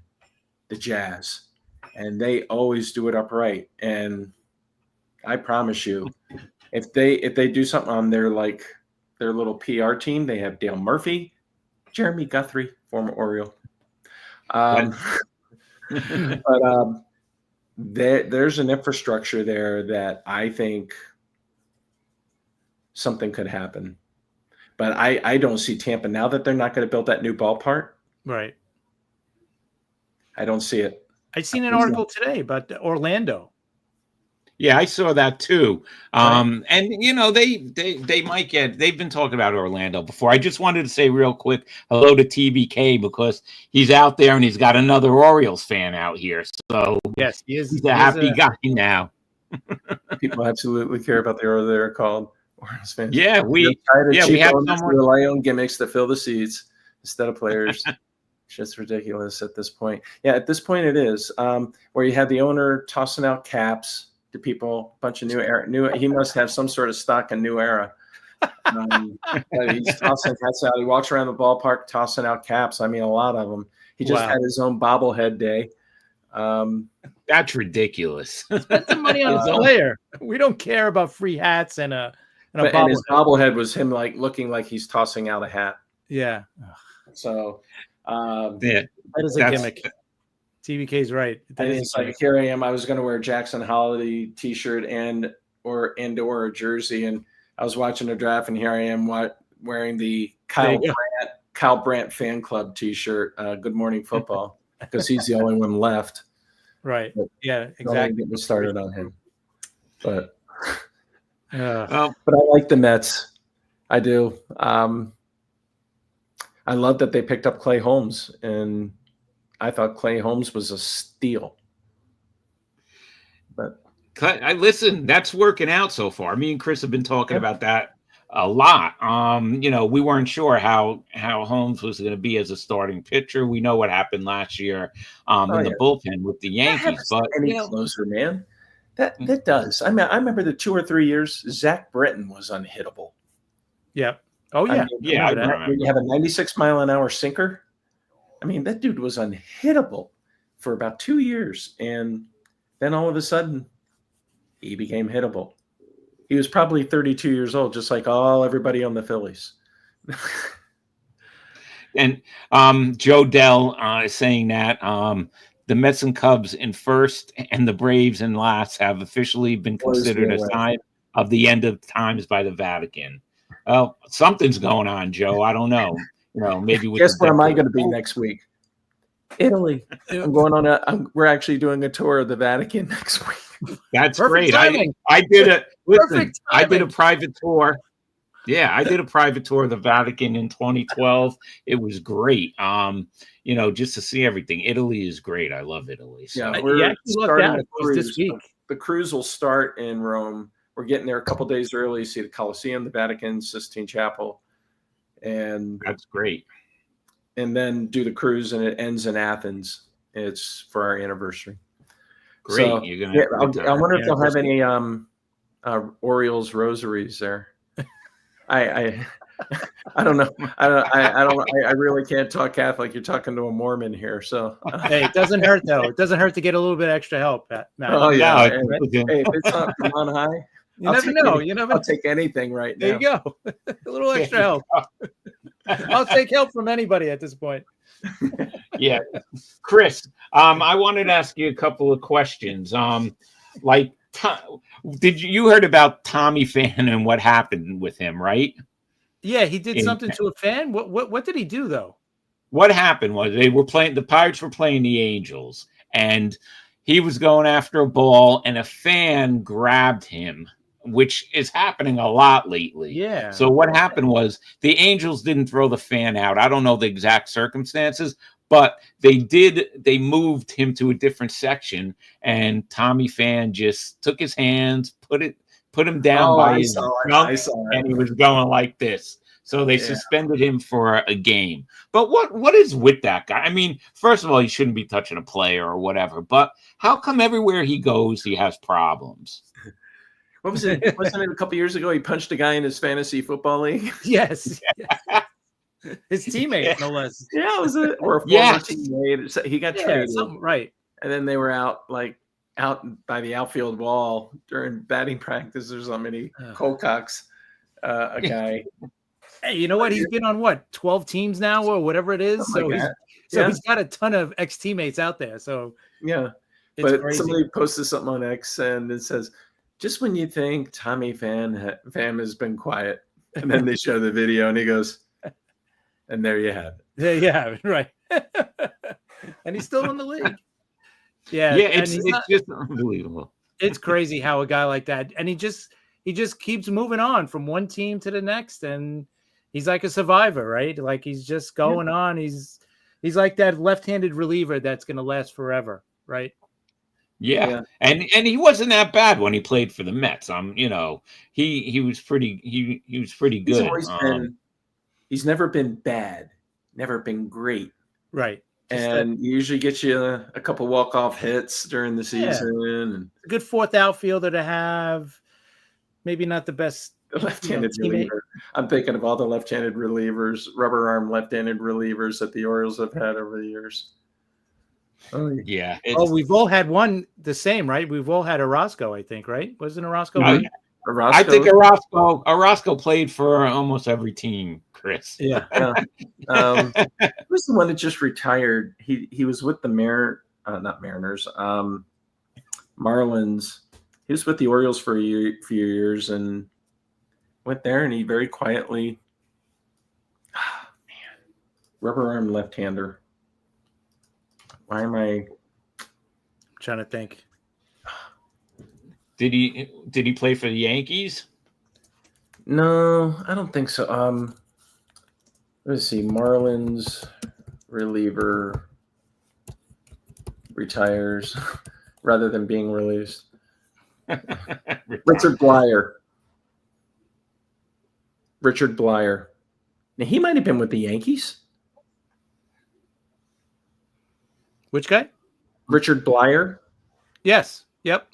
the Jazz. And they always do it upright. And I promise you, if they do something on their little PR team, they have Dale Murphy, Jeremy Guthrie, former Oriole. There's an infrastructure there that I think something could happen. But I don't see Tampa now that they're not going to build that new ballpark. Right. I don't see it. I seen an article today about Orlando. Yeah, I saw that too. And they might they've been talking about Orlando before. I just wanted to say real quick hello to TBK because he's out there and he's got another Orioles fan out here. So yes, he's a happy guy now. People absolutely care about the Orioles. They're called Orioles fans. Yeah, we have someone rely on gimmicks to fill the seats instead of players. It's just ridiculous at this point. Yeah, at this point it is. Where you have the owner tossing out caps to people, a bunch of he must have some sort of stock in New Era. He's tossing caps out. He walks around the ballpark tossing out caps. I mean, a lot of them. He just had his own bobblehead day. That's ridiculous. Spend some money on his player. We don't care about free hats and a bobblehead. And his bobblehead was him looking like he's tossing out a hat. Yeah. So, Yeah, That is a that's- gimmick. TBK's right. That and is it's a like gimmick. here I am. I was going to wear a Jackson Holiday T-shirt or a jersey, and I was watching the draft, and here I am wearing the Kyle Brandt fan club T-shirt. Good Morning Football, because he's the only one left. Right. But Yeah, don't even exactly. get me started on him. But well, I like the Mets. I do. I love that they picked up Clay Holmes, and I thought Clay Holmes was a steal. But listen, that's working out so far. Me and Chris have been talking about that a lot. We weren't sure how Holmes was going to be as a starting pitcher. We know what happened last year in the bullpen with the Yankees. But any closer, man. That does. I mean, I remember the 2 or 3 years Zach Britton was unhittable. Yeah. Oh yeah. I remember. When you have a 96-mile-an-hour sinker, I mean, that dude was unhittable for about 2 years, and then all of a sudden, he became hittable. He was probably 32 years old, just like everybody on the Phillies. And Joe Dell is saying that the Mets and Cubs in first and the Braves in last have officially been considered a sign of the end of times by the Vatican. Well, something's going on, Joe. I don't know. Maybe with guess where am I going to be next week? Italy. I'm going on we're actually doing a tour of the Vatican next week. That's Perfect great. timing. I did a Perfect I did a private tour. Yeah, I did a private tour of the Vatican in 2012. It was great. Just to see everything. Italy is great. I love Italy. So. Yeah, we're starting the cruise this week. The cruise will start in Rome. We're getting there a couple days early, see the Colosseum, the Vatican, Sistine Chapel, and that's great. And then do the cruise, and it ends in Athens. It's for our anniversary. Great. So, You're gonna. I wonder if they'll have any Orioles rosaries there. I don't know. I really can't talk Catholic. You're talking to a Mormon here, so hey, it doesn't hurt though. It doesn't hurt to get a little bit extra help, Matt. Oh yeah. Hey, if it's not from on high, you never know. You never. I'll take anything right now. There you go. A little extra help. I'll take help from anybody at this point. Yeah, Chris. I wanted to ask you a couple of questions. Did you heard about Tommy Pham and what happened with him, right? Yeah, he did something to a fan. What did he do though? What happened was the Pirates were playing the Angels, and he was going after a ball, and a fan grabbed him, which is happening a lot lately. Yeah. So what happened was the Angels didn't throw the fan out. I don't know the exact circumstances, but they moved him to a different section, and Tommy Pham just took his hands, put him down by his trunk, and he was going like this. So they suspended him for a game. But what is with that guy? I mean, first of all, he shouldn't be touching a player or whatever, but how come everywhere he goes, he has problems? What was it? Wasn't it a couple years ago he punched a guy in his fantasy football league? Yes. His teammate, no less. Yeah, it was or a former teammate. He got traded. Right. And then they were out by the outfield wall during batting practice or something. He Colcox a guy. Hey, you know what? He's been on 12 teams now or whatever it is. He's got a ton of ex-teammates out there. So yeah. But crazy. Somebody posted something on X and it says, just when you think Tommy Pham has been quiet, and then they show the video and he goes, and there you have it. Yeah, right. And he's still in the league. Yeah, it's just unbelievable. It's crazy how a guy like that, and he just keeps moving on from one team to the next, and he's like a survivor, right? Like he's just going on. He's like that left-handed reliever that's going to last forever, right? Yeah. And he wasn't that bad when he played for the Mets. He was pretty good. He's never been bad, never been great. Right. And usually gets you a couple walk-off hits during the season. And a good fourth outfielder to have. Maybe not the best left-handed reliever. I'm thinking of all the left-handed relievers, rubber arm left-handed relievers that the Orioles have had over the years. Oh yeah. We've all had one the same, right? We've all had Orozco, I think, right? Wasn't Orozco? I think Orozco played for almost every team. Chris. Yeah. Who's the one that just retired? He was with the not Mariners, Marlins. He was with the Orioles for few years and went there, and he very quietly, rubber arm left-hander. Why am I trying to think? Did he play for the Yankees? No, I don't think so. Let's see. Marlins reliever retires rather than being released. Richard Blyer. Now, he might have been with the Yankees. Which guy? Richard Blyer. Yes. Yep.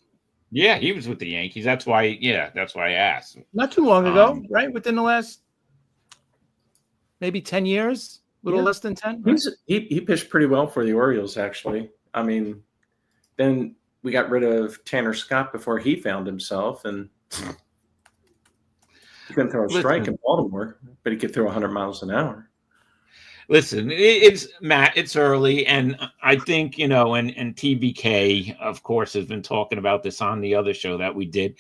Yeah, he was with the Yankees. That's why I asked. Not too long ago, right? Within the last maybe 10 years, a little less than 10. Right? He pitched pretty well for the Orioles, actually. I mean, then we got rid of Tanner Scott before he found himself, and he couldn't throw a strike in Baltimore, but he could throw 100 miles an hour. Listen, it's Matt. It's early, and I think and TBK, of course, has been talking about this on the other show that we did.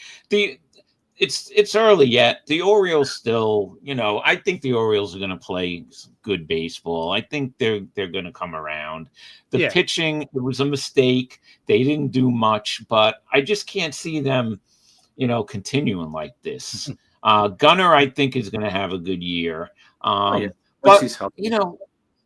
It's early yet. The Orioles still, I think the Orioles are going to play good baseball. I think they're going to come around. The pitching, it was a mistake. They didn't do much, but I just can't see them, continuing like this. Gunnar, I think, is going to have a good year. But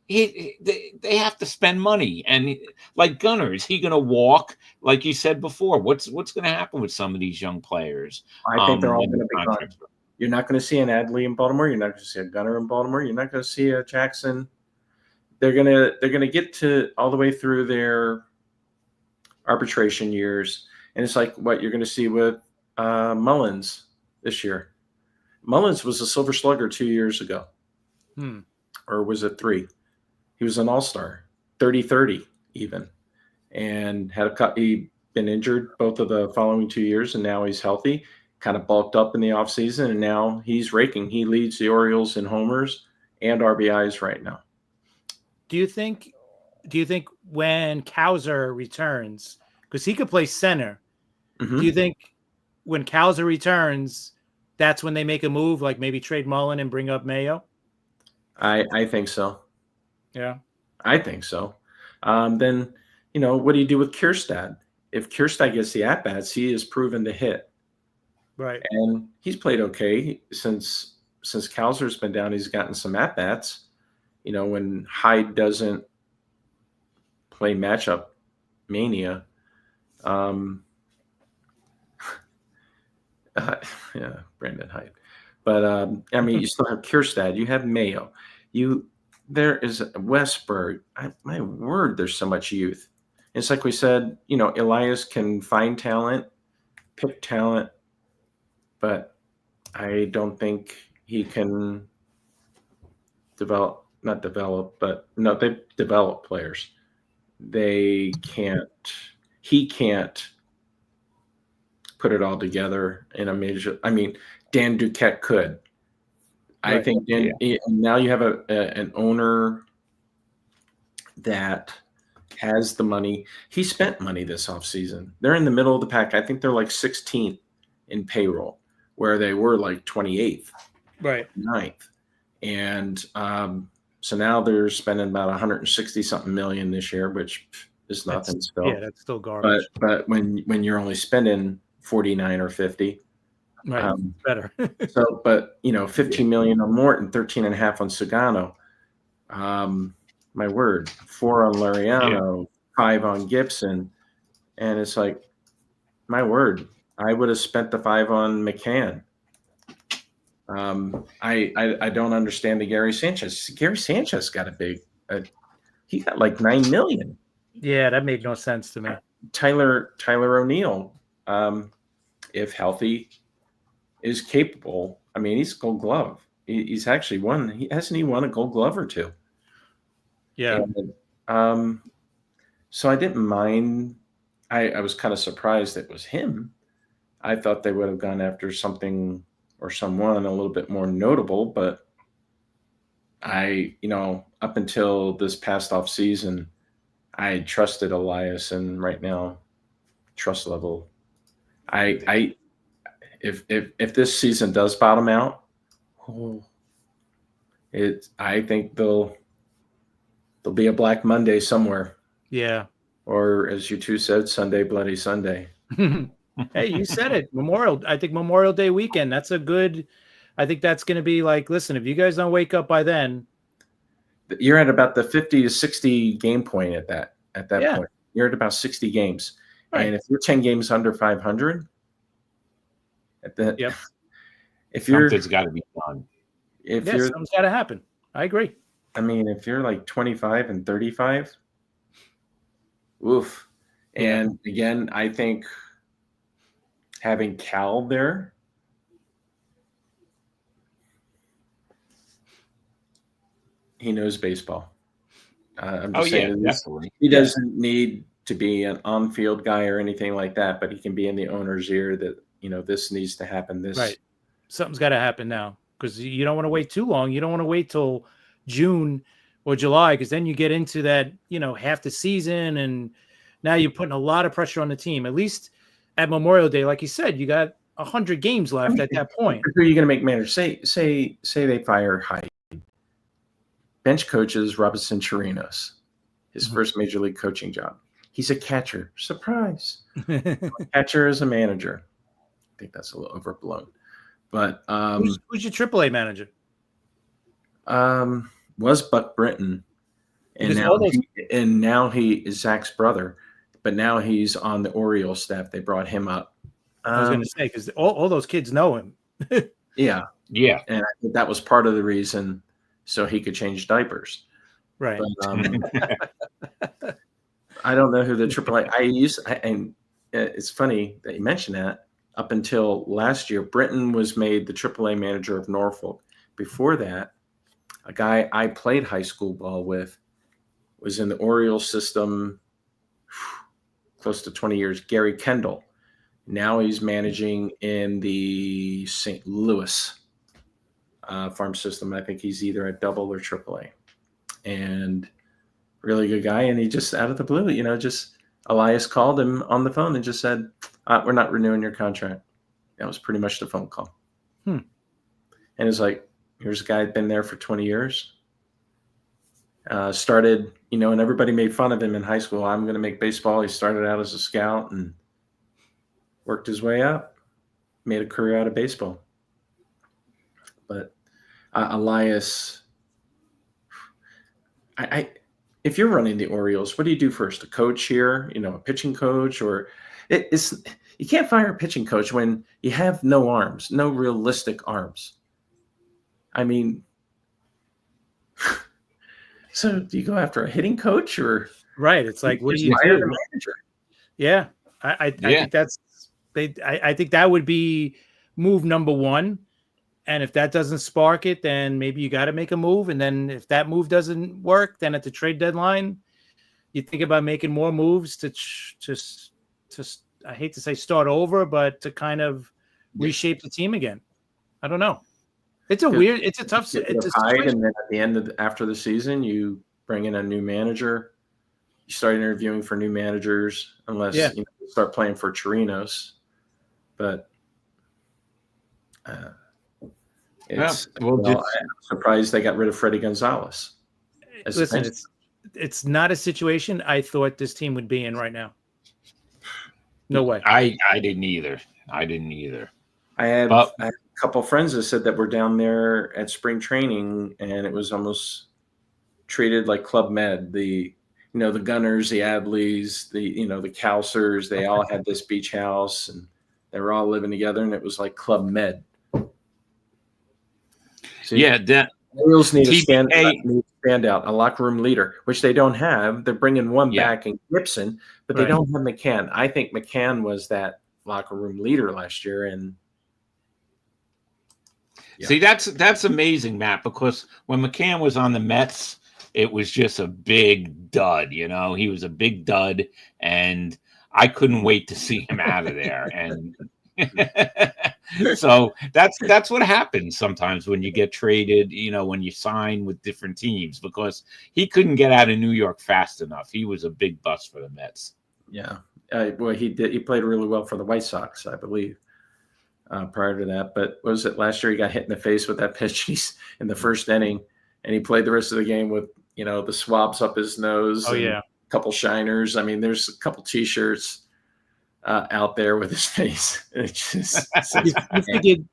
they have to spend money, and like Gunnar, is he going to walk? Like you said before, what's going to happen with some of these young players? I think they're all going to be gone. You're not going to see an Adley in Baltimore. You're not going to see a Gunnar in Baltimore. You're not going to see a Jackson. They're gonna get to all the way through their arbitration years, and it's like what you're going to see with Mullins this year. Mullins was a Silver Slugger 2 years ago. Or was it 3? He was an all-star, 30-30 even, and he'd been injured both of the following 2 years, and now he's healthy, kind of bulked up in the offseason, and now he's raking. He leads the Orioles in homers and RBIs right now. Do you think when Cowser returns, because he could play center, do you think when Cowser returns, that's when they make a move, like maybe trade Mullen and bring up Mayo? I think so. Yeah. I think so. Then, what do you do with Kierstad? If Kierstad gets the at-bats, he is proven to hit. Right. And he's played okay since Cowser's been down. He's gotten some at-bats. When Hyde doesn't play matchup mania. Brandon Hyde. But, you still have Kierstad. You have Mayo. There is Westberg. My word, there's so much youth. It's like we said, Elias can find talent, pick talent, but I don't think he can they develop players. He can't put it all together in a major. Dan Duquette could. I think now you have an owner that has the money. He spent money this offseason. They're in the middle of the pack. I think they're like 16th in payroll, where they were like 28th, right, 9th. And so now they're spending about 160-something million this year, which is nothing still. Yeah, that's still garbage. But when you're only spending 49 or 50, right, better. So, but 15 million on Morton, 13.5 on Sagano. My word, 4 on Lariano, 5 on Gibson, and it's like, my word, I would have spent the 5 on McCann. I don't understand the Gary Sanchez. Gary Sanchez got he got like 9 million. Yeah, that made no sense to me. Tyler O'Neill, if healthy, is capable. He's Gold Glove. He's actually won. Hasn't he won a Gold Glove or 2? Yeah. And, so I didn't mind. I was kind of surprised it was him. I thought they would have gone after something or someone a little bit more notable, but Up until this past off season, I trusted Elias, and right now, trust level. If this season does bottom out, I think there'll be a Black Monday somewhere. Yeah. Or as you two said, Sunday, Bloody Sunday. Hey, you said it. I think Memorial Day weekend. I think that's going to be like, listen, if you guys don't wake up by then. You're at about the 50 to 60 game point at that point. You're at about 60 games. Right. And if you're 10 games under 500, if something's got to be done. Something's got to happen. I agree. I mean, if you're like 25 and 35, oof. And again, I think having Cal there, he knows baseball. I'm just saying, definitely. He doesn't need to be an on-field guy or anything like that, but he can be in the owner's ear that, this needs to happen. Right. Something's got to happen now, because you don't want to wait too long. You don't want to wait till June or July, because then you get into that, half the season, and now you're putting a lot of pressure on the team. At least at Memorial Day, like you said, you got 100 games left at that point. Who are you going to make manager? Say they fire Hyde. Bench coach is Robinson Chirinos, his first major league coaching job. He's a catcher. Surprise. Catcher is a manager. I think that's a little overblown. But who's your AAA manager? Was Buck Britton, and now he is Zach's brother, but now he's on the Orioles staff. They brought him up. I was going to say, because all those kids know him. Yeah. And I think that was part of the reason, so he could change diapers. Right. But, I don't know who the AAA. And it's funny that you mentioned that. Up until last year, Britton was made the AAA manager of Norfolk. Before that, a guy I played high school ball with was in the Orioles system close to 20 years, Gary Kendall. Now he's managing in the St. Louis farm system. I think he's either at double or AAA. And really good guy. And he just, out of the blue, Elias called him on the phone and just said, we're not renewing your contract. That was pretty much the phone call. And it's like, here's a guy who'd been there for 20 years. Started, and everybody made fun of him in high school. I'm going to make baseball. He started out as a scout and worked his way up, made a career out of baseball. But Elias, if you're running the Orioles, what do you do first? A coach here, a pitching coach, or you can't fire a pitching coach when you have no arms, no realistic arms. I mean, so do you go after a hitting coach or? Right. It's like, what do you do? Manager? Yeah. I think I think that would be move number one. And if that doesn't spark it, then maybe you got to make a move. And then if that move doesn't work, then at the trade deadline, you think about making more moves to I hate to say start over, but to kind of reshape the team again. I don't know. It's a tough. It's a situation. And then at the end after the season, you bring in a new manager. You start interviewing for new managers, unless you start playing for Chirinos. But I'm surprised they got rid of Freddie Gonzalez. Listen, it's not a situation I thought this team would be in right now. No way. I didn't either. I had a couple of friends that said that we're down there at spring training, and it was almost treated like Club Med. The Gunners, the Adleys, the Cowsers, they all had this beach house, and they were all living together, and it was like Club Med. That Orioles need a standout, a locker room leader, which they don't have. They're bringing one back in Gibson, but they don't have McCann. I think McCann was that locker room leader last year, and see, that's amazing, Matt, because when McCann was on the Mets, it was just a big dud. He was a big dud, and I couldn't wait to see him out of there. And So that's what happens sometimes when you get traded, when you sign with different teams, because he couldn't get out of New York fast enough. He was a big bust for the Mets. Yeah. Well, he did. He played really well for the White Sox, I believe, prior to that. But what was it last year? He got hit in the face with that pitch. He's in the first inning, and he played the rest of the game with, the swabs up his nose. Oh, yeah. A couple shiners. I mean, there's a couple T-shirts out there with his face. It's just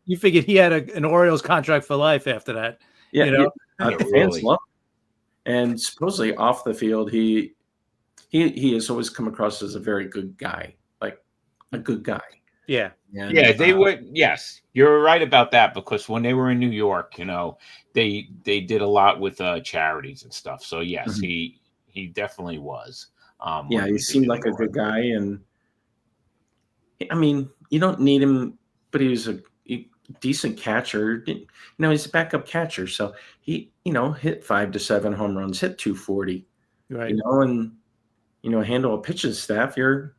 you figured he had an Orioles contract for life after that. Yeah, the fans really. love him. And supposedly off the field, he has always come across as a very good guy, like a good guy. Yeah. And, Yeah, they would. Yes, you're right about that, because when they were in New York, they did a lot with charities and stuff. So yes, he definitely was. Yeah, he seemed like a good guy, and I mean, you don't need him, but he was a decent catcher. He's a backup catcher, so he hit 5 to 7 home runs, hit 240. Right. And handle a pitching staff, you're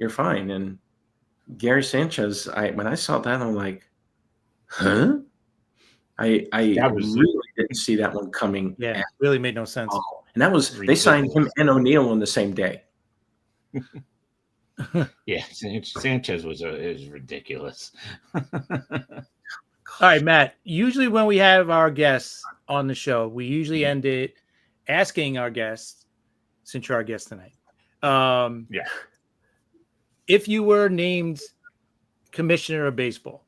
fine. And Gary Sanchez, when I saw that, I'm like, huh? I really didn't see that one coming. Yeah, really made no sense. And that was they signed him and O'Neill on the same day. Yeah, Sanchez is ridiculous. All right, Matt. Usually when we have our guests on the show, we usually end it asking our guests, since you're our guest tonight, if you were named commissioner of baseball,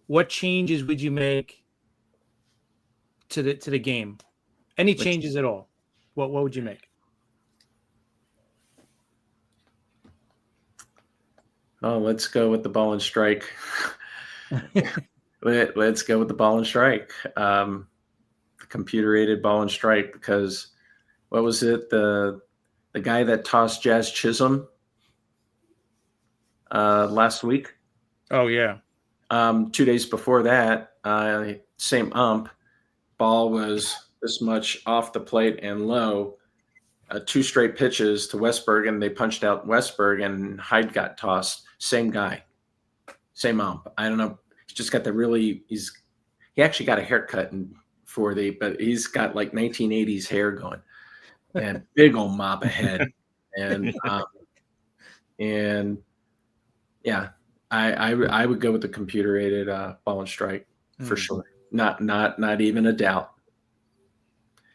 what changes would you make to the game? Any changes at all? What would you make? Oh, let's go with the ball and strike. Let's go with the ball and strike. The computer-aided ball and strike, because what was it? The guy that tossed Jazz Chisholm last week? Oh, yeah. 2 days before that, same ump, ball was this much off the plate and low. 2 straight pitches to Westberg, and they punched out Westberg, and Hyde got tossed. Same guy, same ump. I don't know. He's just got he actually got a haircut but he's got like 1980s hair going, and big old mop ahead, and yeah, I would go with the computer aided ball and strike for sure. Not even a doubt.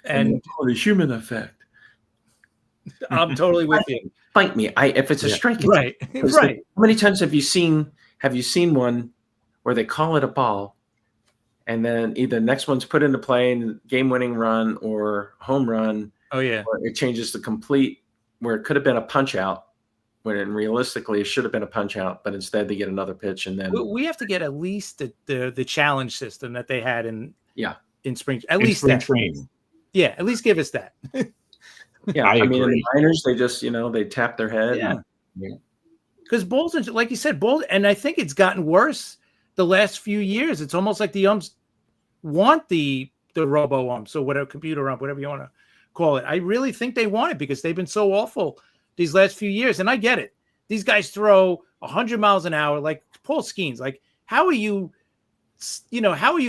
And the human effect. I'm totally with you. Fight me. If it's a strike, it's right. Right. How many times have you seen one where they call it a ball, and then either the next one's put into play and game-winning run or home run? Oh yeah. Or it changes the complete, where it could have been a punch out, when realistically it should have been a punch out, but instead they get another pitch, and then we have to get at least the challenge system that they had in spring. At in least spring that. training. Yeah, at least give us that. Yeah, I mean, in the minors, they just, they tap their head. Yeah. Because balls, like you said, and I think it's gotten worse the last few years. It's almost like the umps want the robo umps, or whatever, computer ump, whatever you want to call it. I really think they want it because they've been so awful these last few years. And I get it. These guys throw 100 miles an hour, like Paul Skeens. Like, how are you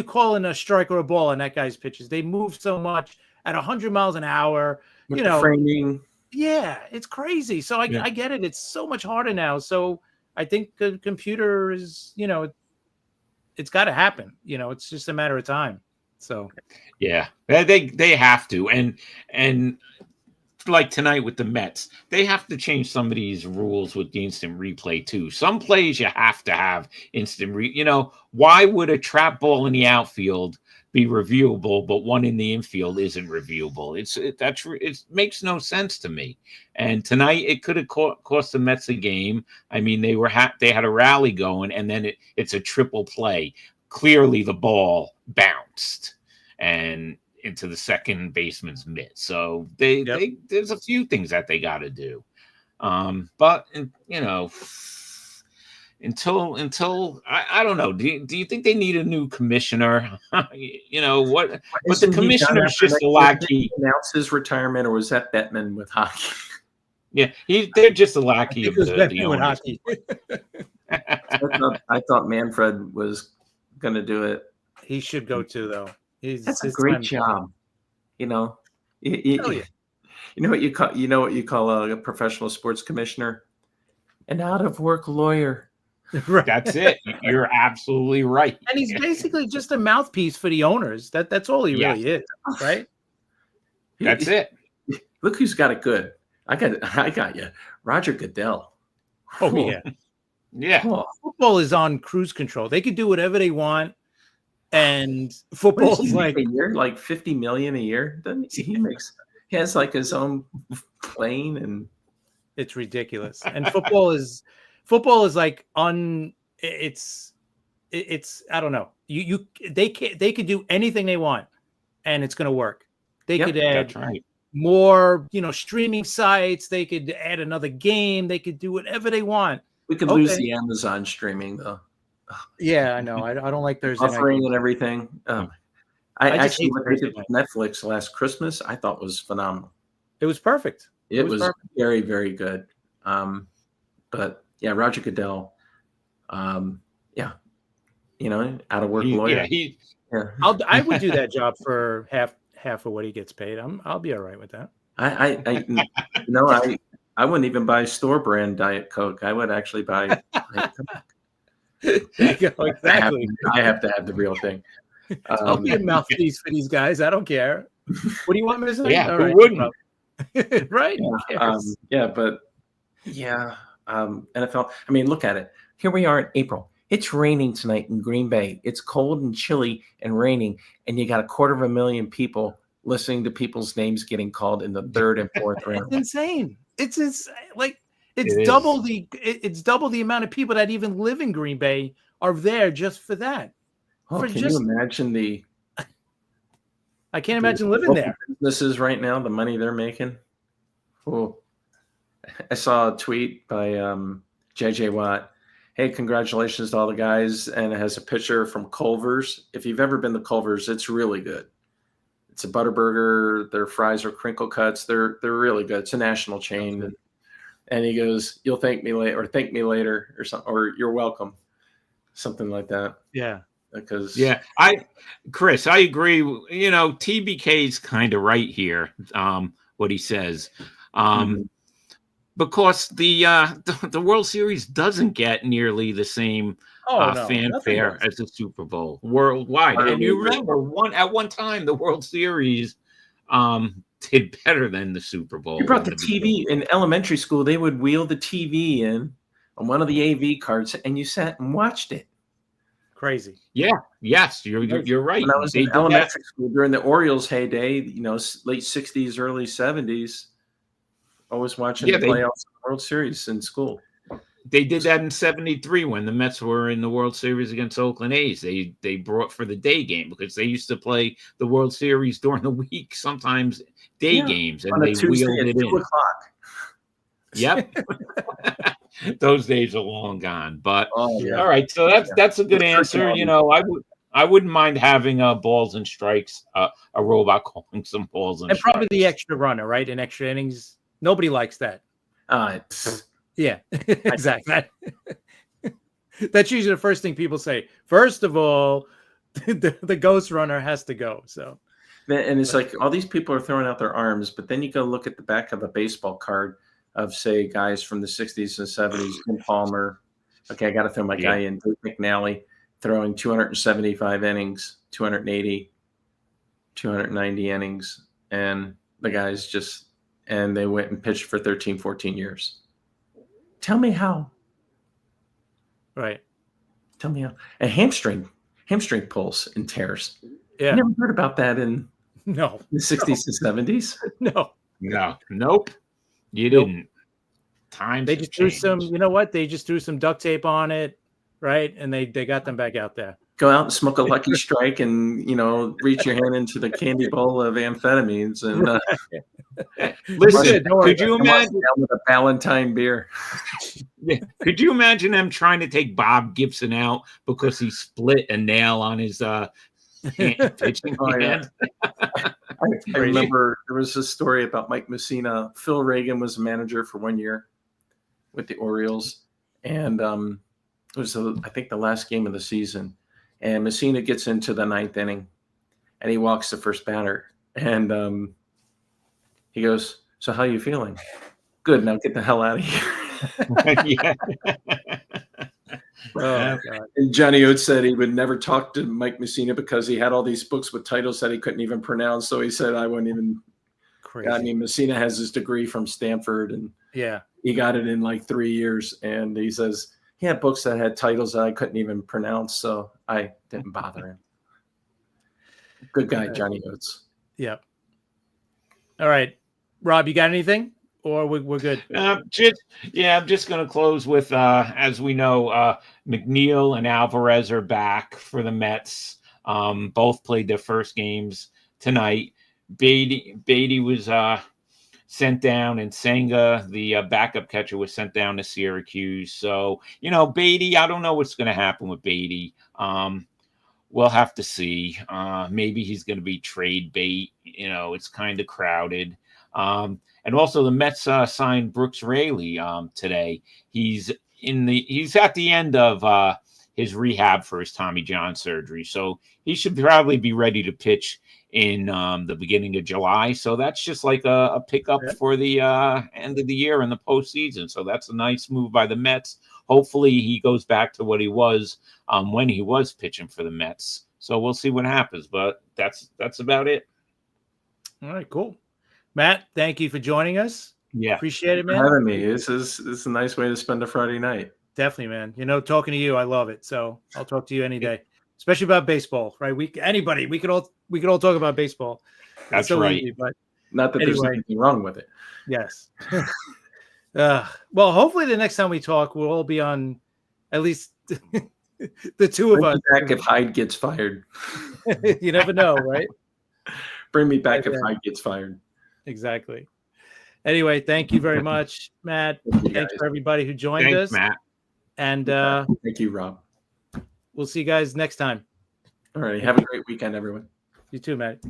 calling a strike or a ball on that guy's pitches? They move so much at 100 miles an hour. With the framing. Yeah, it's crazy. So I get it. It's so much harder now. So I think the computer is, it's got to happen. It's just a matter of time. So yeah, they have to, and like tonight with the Mets, they have to change some of these rules with the instant replay too. Some plays you have to have instant why would a trap ball in the outfield be reviewable, but one in the infield isn't reviewable? It makes no sense to me. And tonight it could have cost the Mets a game. I mean, they had a rally going, and then it's a triple play. Clearly the ball bounced and into the second baseman's mitt. So there's a few things that they got to do. But until I don't know. Do you think they need a new commissioner? But the commissioner's just a lackey. Announced his retirement, or was that Bettman with hockey? Yeah, they're just a lackey of Because the Benton with owners. hockey. I thought Manfred was going to do it. He should go too, though. That's a his great time's coming. job. You know, you Hell yeah. know what you call a professional sports commissioner, an out of work lawyer. Right. That's it. You're absolutely right. And he's basically just a mouthpiece for the owners. That's all he really is, right? That's it. Look who's got it good. I got you, Roger Goodell. Oh yeah. Yeah. Oh, Football is on cruise control. They could do whatever they want, and what does football's he like make a year, like $50 million a year. Doesn't he? He has like his own plane, and it's ridiculous. And football is like it's I don't know. They could do anything they want, and it's going to work. They could add That's right. more, streaming sites. They could add another game. They could do whatever they want. we could lose the Amazon streaming though. Yeah, I know. I don't like Thursday night Offering games. and everything. I just actually hate what they Thursday did night. with Netflix last Christmas, I thought was phenomenal. It was perfect. It was perfect. very, very good. But yeah, Roger Goodell. Yeah, out of work lawyer. Yeah, I would do that job for half of what he gets paid. I'll be all right with that. I wouldn't even buy store brand Diet Coke. I would actually buy. Exactly. I have to have the real thing. I'll be a mouthpiece for these guys. I don't care. What do you want me to say? Yeah, All who right. wouldn't? Right? NFL. I mean, look at it. Here we are in April. It's raining tonight in Green Bay. It's cold and chilly and raining, and you got 250,000 people listening to people's names getting called in the third and fourth round. It's insane. It's It double the amount of people that even live in Green Bay are there just for that. Oh, can you imagine I can't imagine living there. businesses right now, the money they're making? Oh, I saw a tweet by JJ Watt. Hey, congratulations to all the guys. And it has a picture from Culver's. If you've ever been to Culver's, it's really good. It's a Butterburger. Their fries are crinkle cuts. They're really good. It's a national chain. And he goes, "You'll thank me later," or "Thank me later," or something, or "You're welcome," something like that. Yeah. Because Chris, I agree. TBK's kind of right here. What he says, because the World Series doesn't get nearly the same fanfare as the Super Bowl worldwide. And you remember at one time the World Series did better than the Super Bowl. You brought the TV in elementary school. They would wheel the TV in on one of the AV cards, and you sat and watched it. Crazy. Yeah. Yes, you're right. When I was in elementary school during the Orioles heyday, late 60s, early 70s, I was watching the playoffs World Series in school. They did that in '73 when the Mets were in the World Series against Oakland A's. They brought for the day game because they used to play the World Series during the week, sometimes day games, and on they Tuesday wheeled at it 2 in. o'clock. Yep. Those days are long gone. But Oh, yeah. all right, so that's a good answer. I wouldn't mind having balls and strikes, a robot calling some balls and strikes. Probably the extra runner, right? In extra innings. Nobody likes that. Yeah, exactly. That's usually the first thing people say. First of all, the ghost runner has to go. So, and it's like all these people are throwing out their arms, but then you go look at the back of a baseball card of, say, guys from the 60s and 70s, Jim Palmer. Okay, I got to throw my guy in, Dave McNally, throwing 275 innings, 280, 290 innings, and the guys and they went and pitched for 13, 14 years. Tell me how. Right. Tell me how. A hamstring pulls and tears. Yeah. I never heard about that in the 60s and 70s. No. Nope. You didn't. They just threw some, they just threw some duct tape on it, right? And they got them back out there. Go out and smoke a Lucky Strike and, reach your hand into the candy bowl of amphetamines. And listen, could you imagine with a Valentine beer? Could you imagine them trying to take Bob Gibson out because he split a nail on his pitching Oh, yeah. hands. I remember there was a story about Mike Messina. Phil Reagan was a manager for 1 year with the Orioles, and it was I think the last game of the season. And Messina gets into the ninth inning, and he walks the first batter, and he goes, "So how you feeling?" "Good. Now get the hell out of here." Yeah. Oh, God. And Johnny Oates said he would never talk to Mike Messina because he had all these books with titles that he couldn't even pronounce. So he said, "I wouldn't even." Crazy. I mean, Messina has his degree from Stanford, and Yeah. he got it in like 3 years. And he says he had books that had titles that I couldn't even pronounce, so I didn't bother him. Good guy, Johnny Oates. Yep. All right, Rob, you got anything, or we're good? I'm just going to close with, as we know, McNeil and Alvarez are back for the Mets. Both played their first games tonight. Beatty was sent down, and Senga, the backup catcher, was sent down to Syracuse. So, Beatty, I don't know what's going to happen with Beatty. We'll have to see. Maybe he's going to be trade bait. It's kind of crowded. And also the Mets signed Brooks Raley today. He's at the end of his rehab for his Tommy John surgery. So he should probably be ready to pitch in the beginning of July. So that's just like a pickup for the end of the year in the postseason. So that's a nice move by the Mets. Hopefully he goes back to what he was when he was pitching for the Mets. So we'll see what happens, but that's about it. All right, cool. Matt, thank you for joining us. Yeah. Appreciate it, man. For having me. This is a nice way to spend a Friday night. Definitely, man. Talking to you, I love it. So I'll talk to you any day, especially about baseball, right? We could all talk about baseball. That's so right. Easy, but not that there's anything wrong with it. Yes. Well, hopefully the next time we talk, we'll all be on at least the two of us. Back if Hyde gets fired. You never know, right? Bring me back if Hyde gets fired. Exactly. Anyway, thank you very much, Matt. Thanks for everybody who joined us. Matt. And thank you, Rob. We'll see you guys next time. All right. Have a great weekend, everyone. You too, Matt.